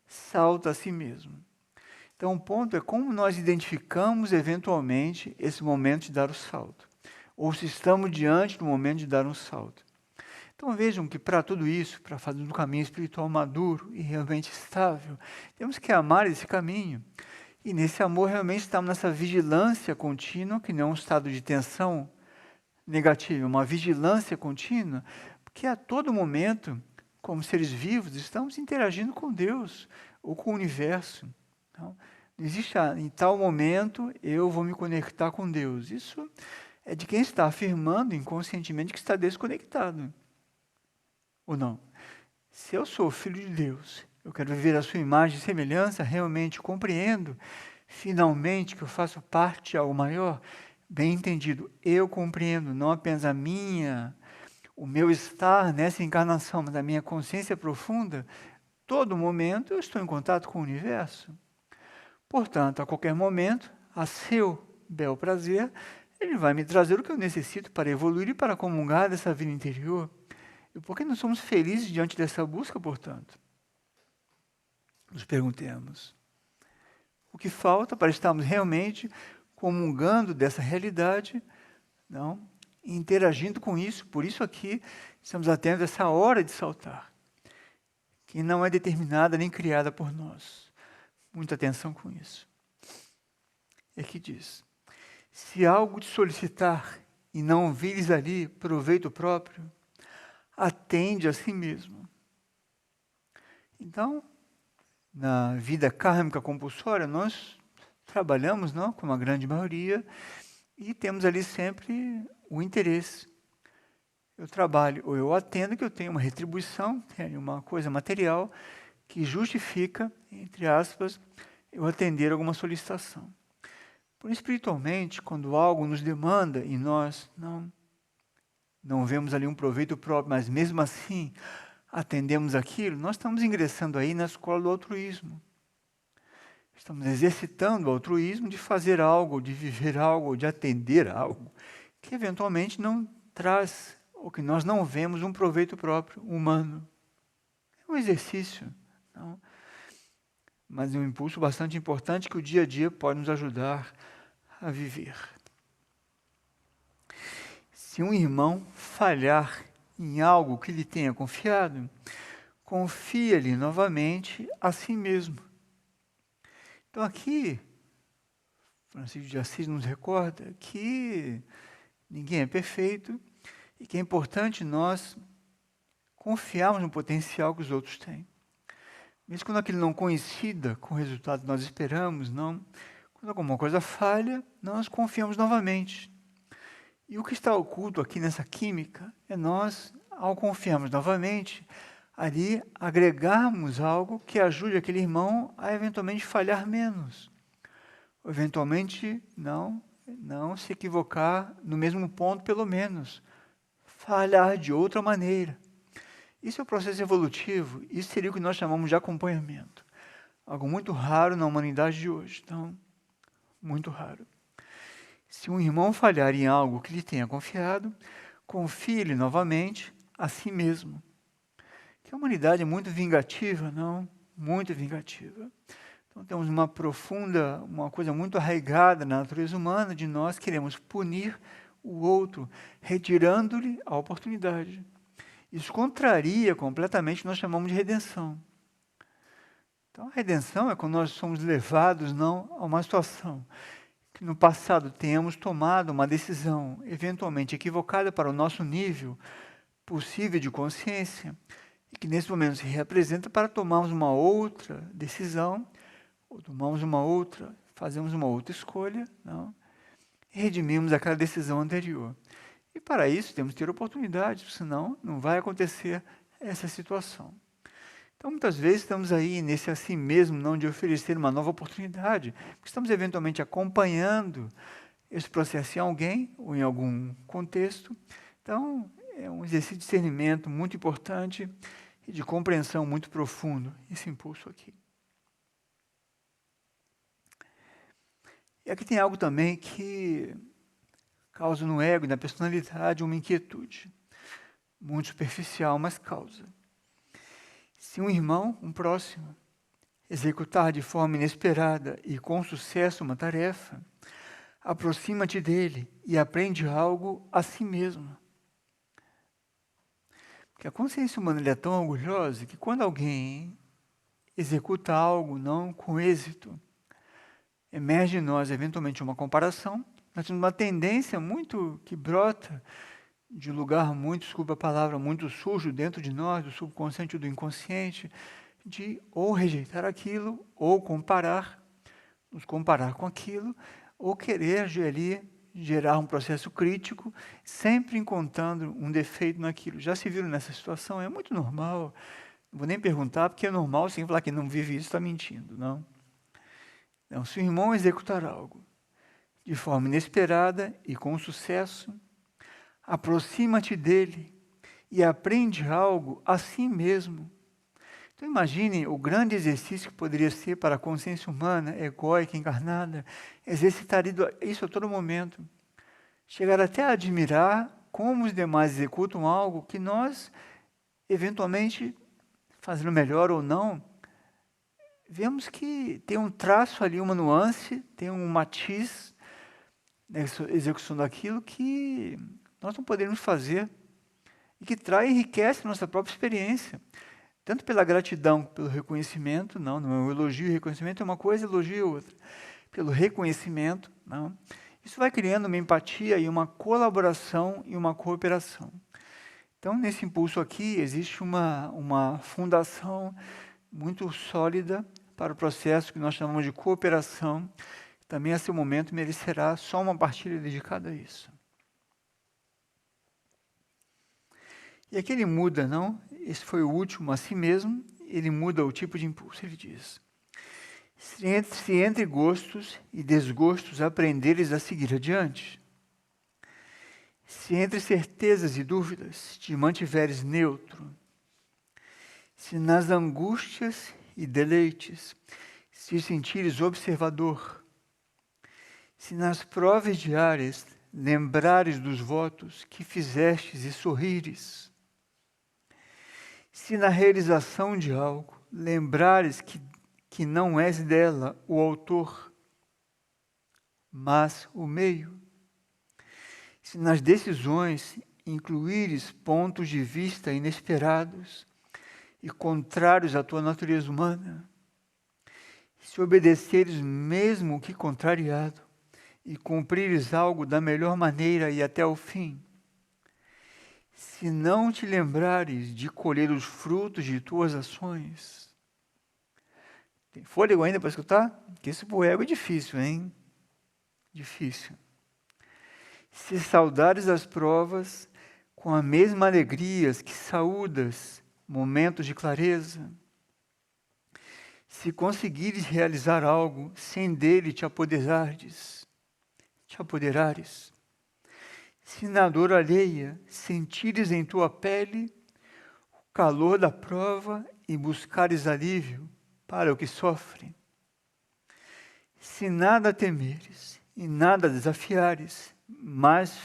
salta a si mesmo. Então, o ponto é como nós identificamos eventualmente esse momento de dar o salto. Ou se estamos diante do momento de dar um salto. Então, vejam que para tudo isso, para fazer um caminho espiritual maduro e realmente estável, temos que amar esse caminho. E nesse amor, realmente estamos nessa vigilância contínua, que não é um estado de tensão negativa, uma vigilância contínua, porque a todo momento, como seres vivos, estamos interagindo com Deus ou com o universo. Não existe, em tal momento, eu vou me conectar com Deus. Isso é de quem está afirmando inconscientemente que está desconectado. Ou não? Se eu sou filho de Deus, eu quero viver a sua imagem e semelhança, realmente compreendo, finalmente, que eu faço parte de algo maior. Bem entendido, eu compreendo não apenas o meu estar nessa encarnação, mas a minha consciência profunda, todo momento eu estou em contato com o universo. Portanto, a qualquer momento, a seu bel prazer, ele vai me trazer o que eu necessito para evoluir e para comungar dessa vida interior. E por que não somos felizes diante dessa busca, portanto? Nos perguntemos. O que falta para estarmos realmente comungando dessa realidade, não? Interagindo com isso. Por isso aqui estamos atentos a essa hora de saltar, que não é determinada nem criada por nós. Muita atenção com isso. É que diz, se algo te solicitar e não vires ali proveito próprio, atende a si mesmo. Então, na vida kármica compulsória, nós trabalhamos, não, com uma grande maioria, e temos ali sempre o interesse. Eu trabalho, ou eu atendo que eu tenho uma retribuição, tenho uma coisa material que justifica, entre aspas, eu atender alguma solicitação. Por espiritualmente, quando algo nos demanda e nós não vemos ali um proveito próprio, mas mesmo assim atendemos aquilo, nós estamos ingressando aí na escola do altruísmo. Estamos exercitando o altruísmo de fazer algo, de viver algo, de atender algo, que eventualmente não traz, ou que nós não vemos um proveito próprio, humano. É um exercício, não? Mas é um impulso bastante importante que o dia a dia pode nos ajudar a viver. Se um irmão falhar em algo que lhe tenha confiado, confia-lhe novamente a si mesmo. Então aqui, Francisco de Assis nos recorda que ninguém é perfeito e que é importante nós confiarmos no potencial que os outros têm. Mesmo quando aquilo não coincida com o resultado que nós esperamos, quando alguma coisa falha, nós confiamos novamente. E o que está oculto aqui nessa química é nós, ao confiarmos novamente, ali agregarmos algo que ajude aquele irmão a eventualmente falhar menos. Ou eventualmente não se equivocar no mesmo ponto, pelo menos. Falhar de outra maneira. Isso é o processo evolutivo, isso seria o que nós chamamos de acompanhamento. Algo muito raro na humanidade de hoje, então, muito raro. Se um irmão falhar em algo que lhe tenha confiado, confie-lhe novamente a si mesmo. Que a humanidade é muito vingativa, não? Muito vingativa. Então temos uma coisa muito arraigada na natureza humana de nós queremos punir o outro, retirando-lhe a oportunidade. Isso contraria completamente o que nós chamamos de redenção. Então a redenção é quando nós somos levados a uma situação que no passado tenhamos tomado uma decisão eventualmente equivocada para o nosso nível possível de consciência e que nesse momento se representa para tomarmos uma outra decisão, ou fazemos uma outra escolha, e redimimos aquela decisão anterior. E para isso temos que ter oportunidade, senão não vai acontecer essa situação. Então, muitas vezes estamos aí nesse assim mesmo, não de oferecer uma nova oportunidade, porque estamos eventualmente acompanhando esse processo em alguém ou em algum contexto. Então, é um exercício de discernimento muito importante e de compreensão muito profundo, esse impulso aqui. E aqui tem algo também que causa no ego e na personalidade uma inquietude, muito superficial, mas causa. Se um irmão, um próximo, executar de forma inesperada e com sucesso uma tarefa, aproxima-te dele e aprende algo a si mesmo. Porque a consciência humana é tão orgulhosa que quando alguém executa algo não com êxito, emerge em nós eventualmente uma comparação. Nós temos uma tendência muito que brota de um lugar muito, desculpa a palavra, muito sujo dentro de nós, do subconsciente ou do inconsciente, de ou rejeitar aquilo, ou nos comparar com aquilo, ou querer ali gerar um processo crítico, sempre encontrando um defeito naquilo. Já se viram nessa situação? É muito normal. Não vou nem perguntar, porque é normal, sem falar que não vive isso, está mentindo, não? Então, se o irmão executar algo de forma inesperada e com sucesso, aproxima-te dele e aprende algo a si mesmo. Então imagine o grande exercício que poderia ser para a consciência humana, egóica, encarnada, exercitar isso a todo momento. Chegar até a admirar como os demais executam algo que nós, eventualmente, fazendo melhor ou não, vemos que tem um traço ali, uma nuance, tem um matiz nessa execução daquilo que nós não podemos fazer e que traz e enriquece a nossa própria experiência. Tanto pela gratidão, pelo reconhecimento, não é um elogio e reconhecimento, é uma coisa, elogio é outra. Pelo reconhecimento, não. Isso vai criando uma empatia e uma colaboração e uma cooperação. Então, nesse impulso aqui, existe uma fundação muito sólida para o processo que nós chamamos de cooperação. Também, a seu momento, merecerá só uma partilha dedicada a isso. E aqui ele muda, não? Esse foi o último a si mesmo, ele muda o tipo de impulso, ele diz. Se entre gostos e desgostos aprenderes a seguir adiante, se entre certezas e dúvidas te mantiveres neutro, se nas angústias e deleites se sentires observador, se nas provas diárias lembrares dos votos que fizestes e sorrires, se na realização de algo lembrares que não és dela o autor, mas o meio, se nas decisões incluíres pontos de vista inesperados e contrários à tua natureza humana, se obedeceres mesmo que contrariado e cumprires algo da melhor maneira e até o fim, se não te lembrares de colher os frutos de tuas ações. Tem fôlego ainda para escutar? Porque isso para o ego é difícil, hein? Difícil. Se saudares as provas com a mesma alegria que saúdas momentos de clareza. Se conseguires realizar algo sem dele te apoderares, se na dor alheia sentires em tua pele o calor da prova e buscares alívio para o que sofre, se nada temeres e nada desafiares, mas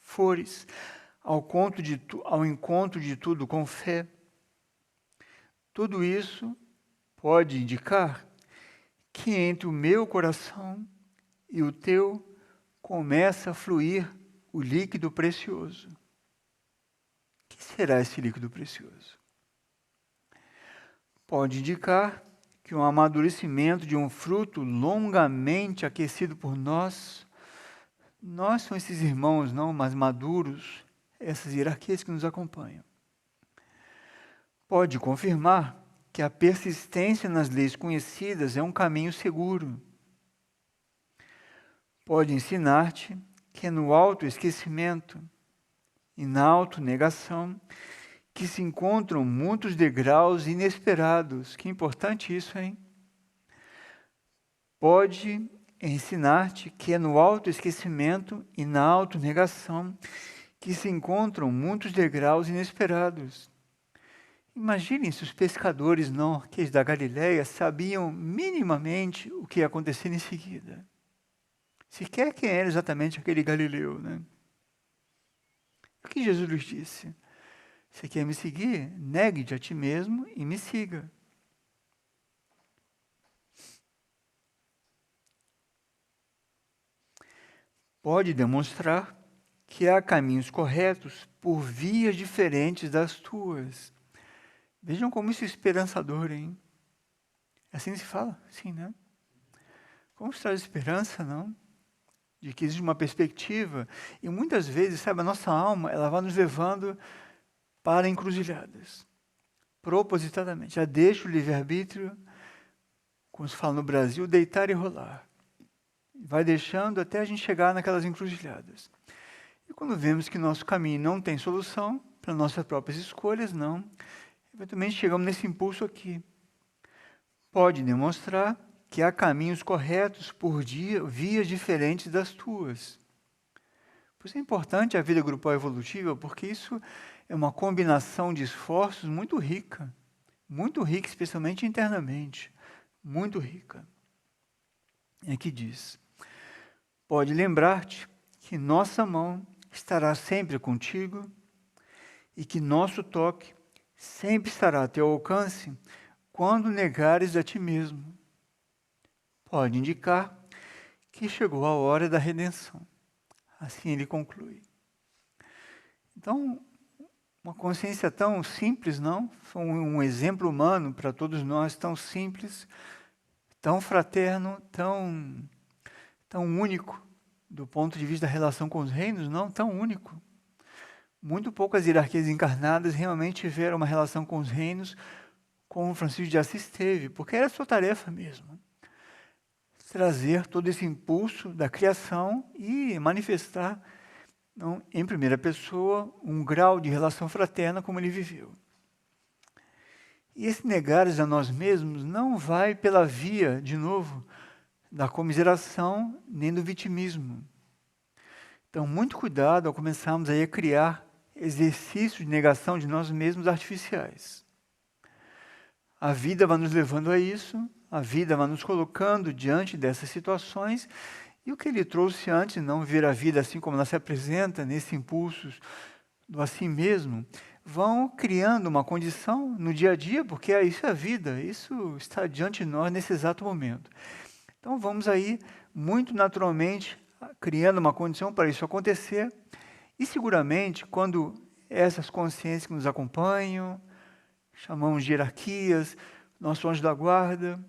fores ao encontro de tudo com fé, tudo isso pode indicar que entre o meu coração e o teu começa a fluir o líquido precioso. O que será esse líquido precioso? Pode indicar que o amadurecimento de um fruto longamente aquecido por nós são esses irmãos não mais maduros, essas hierarquias que nos acompanham. Pode confirmar que a persistência nas leis conhecidas é um caminho seguro. Pode ensinar-te que é no autoesquecimento e na autonegação que se encontram muitos degraus inesperados. Que importante isso, hein? Pode ensinar-te que é no autoesquecimento e na autonegação que se encontram muitos degraus inesperados. Imaginem se os pescadores aqueles da Galileia sabiam minimamente o que ia acontecer em seguida. Sequer quem era exatamente aquele Galileu, né? O que Jesus lhes disse? Você quer me seguir? Negue-te a ti mesmo e me siga. Pode demonstrar que há caminhos corretos por vias diferentes das tuas. Vejam como isso é esperançador, hein? Assim se fala? Sim, né? Como isso traz esperança, não? De que existe uma perspectiva. E muitas vezes, sabe, a nossa alma, ela vai nos levando para encruzilhadas. Propositadamente. Já deixa o livre-arbítrio, como se fala no Brasil, deitar e rolar. Vai deixando até a gente chegar naquelas encruzilhadas. E quando vemos que nosso caminho não tem solução, para nossas próprias escolhas, não, eventualmente chegamos nesse impulso aqui. Pode demonstrar que há caminhos corretos por vias diferentes das tuas. Por isso é importante a vida grupal evolutiva, porque isso é uma combinação de esforços muito rica, especialmente internamente, muito rica. E aqui diz, pode lembrar-te que nossa mão estará sempre contigo e que nosso toque sempre estará a teu alcance quando negares a ti mesmo. Pode indicar que chegou a hora da redenção. Assim ele conclui. Então, uma consciência tão simples, não? Foi um exemplo humano para todos nós, tão simples, tão fraterno, tão único, do ponto de vista da relação com os reinos, não? Tão único. Muito poucas hierarquias encarnadas realmente tiveram uma relação com os reinos como Francisco de Assis teve, porque era sua tarefa mesmo. Trazer todo esse impulso da criação e manifestar, não, em primeira pessoa, um grau de relação fraterna como ele viveu. E esse negares a nós mesmos não vai pela via, de novo, da comiseração nem do vitimismo. Então, muito cuidado ao começarmos aí a criar exercícios de negação de nós mesmos artificiais. A vida vai nos levando a isso, a vida vai nos colocando diante dessas situações, e o que ele trouxe antes, não ver a vida assim como ela se apresenta, nesse impulso do assim mesmo, vão criando uma condição no dia a dia, porque isso é a vida, isso está diante de nós nesse exato momento. Então vamos aí, muito naturalmente, criando uma condição para isso acontecer, e seguramente, quando essas consciências que nos acompanham, chamamos de hierarquias, nosso anjo da guarda,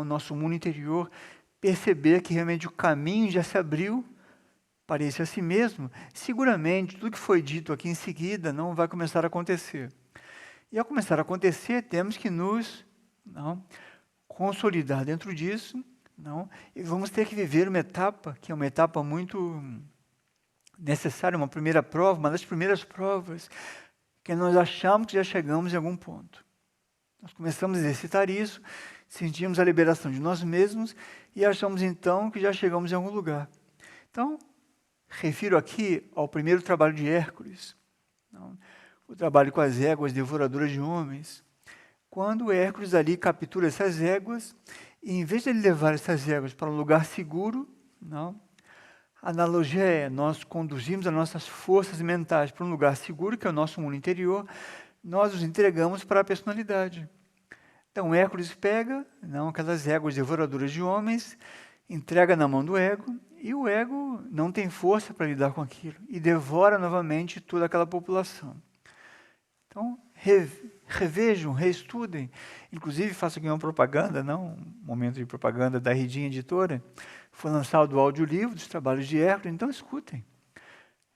nosso mundo interior, perceber que realmente o caminho já se abriu para esse a si mesmo, seguramente tudo que foi dito aqui em seguida não vai começar a acontecer. E ao começar a acontecer, temos que nos consolidar dentro disso, e vamos ter que viver uma etapa, que é uma etapa muito necessária, uma primeira prova, uma das primeiras provas, Porque nós achamos que já chegamos em algum ponto. Nós começamos a exercitar isso, sentimos a liberação de nós mesmos e achamos então que já chegamos em algum lugar. Então, refiro aqui ao primeiro trabalho de Hércules, o trabalho com as éguas devoradoras de homens. Quando Hércules ali captura essas éguas, e em vez de ele levar essas éguas para um lugar seguro, a analogia é, nós conduzimos as nossas forças mentais para um lugar seguro, que é o nosso mundo interior, nós os entregamos para a personalidade. Então, Hércules pega aquelas éguas devoradoras de homens, entrega na mão do ego, e o ego não tem força para lidar com aquilo, e devora novamente toda aquela população. Então, revejam, reestudem. Inclusive, faço aqui uma propaganda, um momento de propaganda da Ridinha Editora. Foi lançado o audiolivro dos trabalhos de Hércules, então escutem.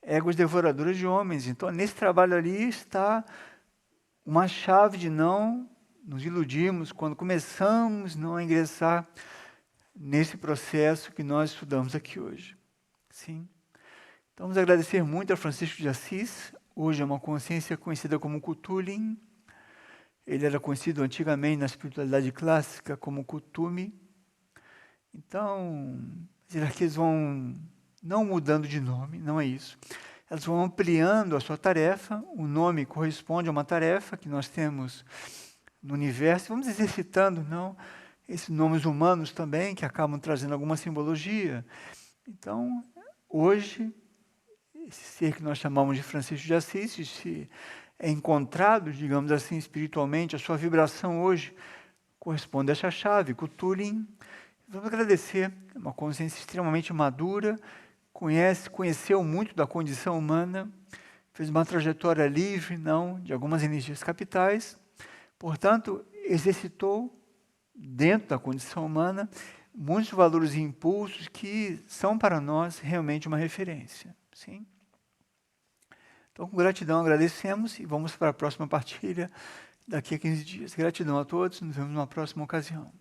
Éguas devoradoras de homens. Então, nesse trabalho ali está uma chave de não nos iludirmos quando começamos a ingressar nesse processo que nós estudamos aqui hoje. Sim. Então, vamos agradecer muito a Francisco de Assis. Hoje é uma consciência conhecida como Cthulhu. Ele era conhecido antigamente na espiritualidade clássica como Kuthumi. Então, as hierarquias vão não mudando de nome, não é isso. Elas vão ampliando a sua tarefa, o nome corresponde a uma tarefa que nós temos no universo. Vamos exercitando, esses nomes humanos também, que acabam trazendo alguma simbologia. Então, hoje, esse ser que nós chamamos de Francisco de Assis, se é encontrado, digamos assim, espiritualmente, a sua vibração hoje corresponde a essa chave, Cthulhu. Vamos agradecer, é uma consciência extremamente madura, conheceu muito da condição humana, fez uma trajetória livre, de algumas energias capitais, portanto, exercitou, dentro da condição humana, muitos valores e impulsos que são para nós realmente uma referência. Sim? Então, com gratidão, agradecemos e vamos para a próxima partilha daqui a 15 dias. Gratidão a todos, nos vemos numa próxima ocasião.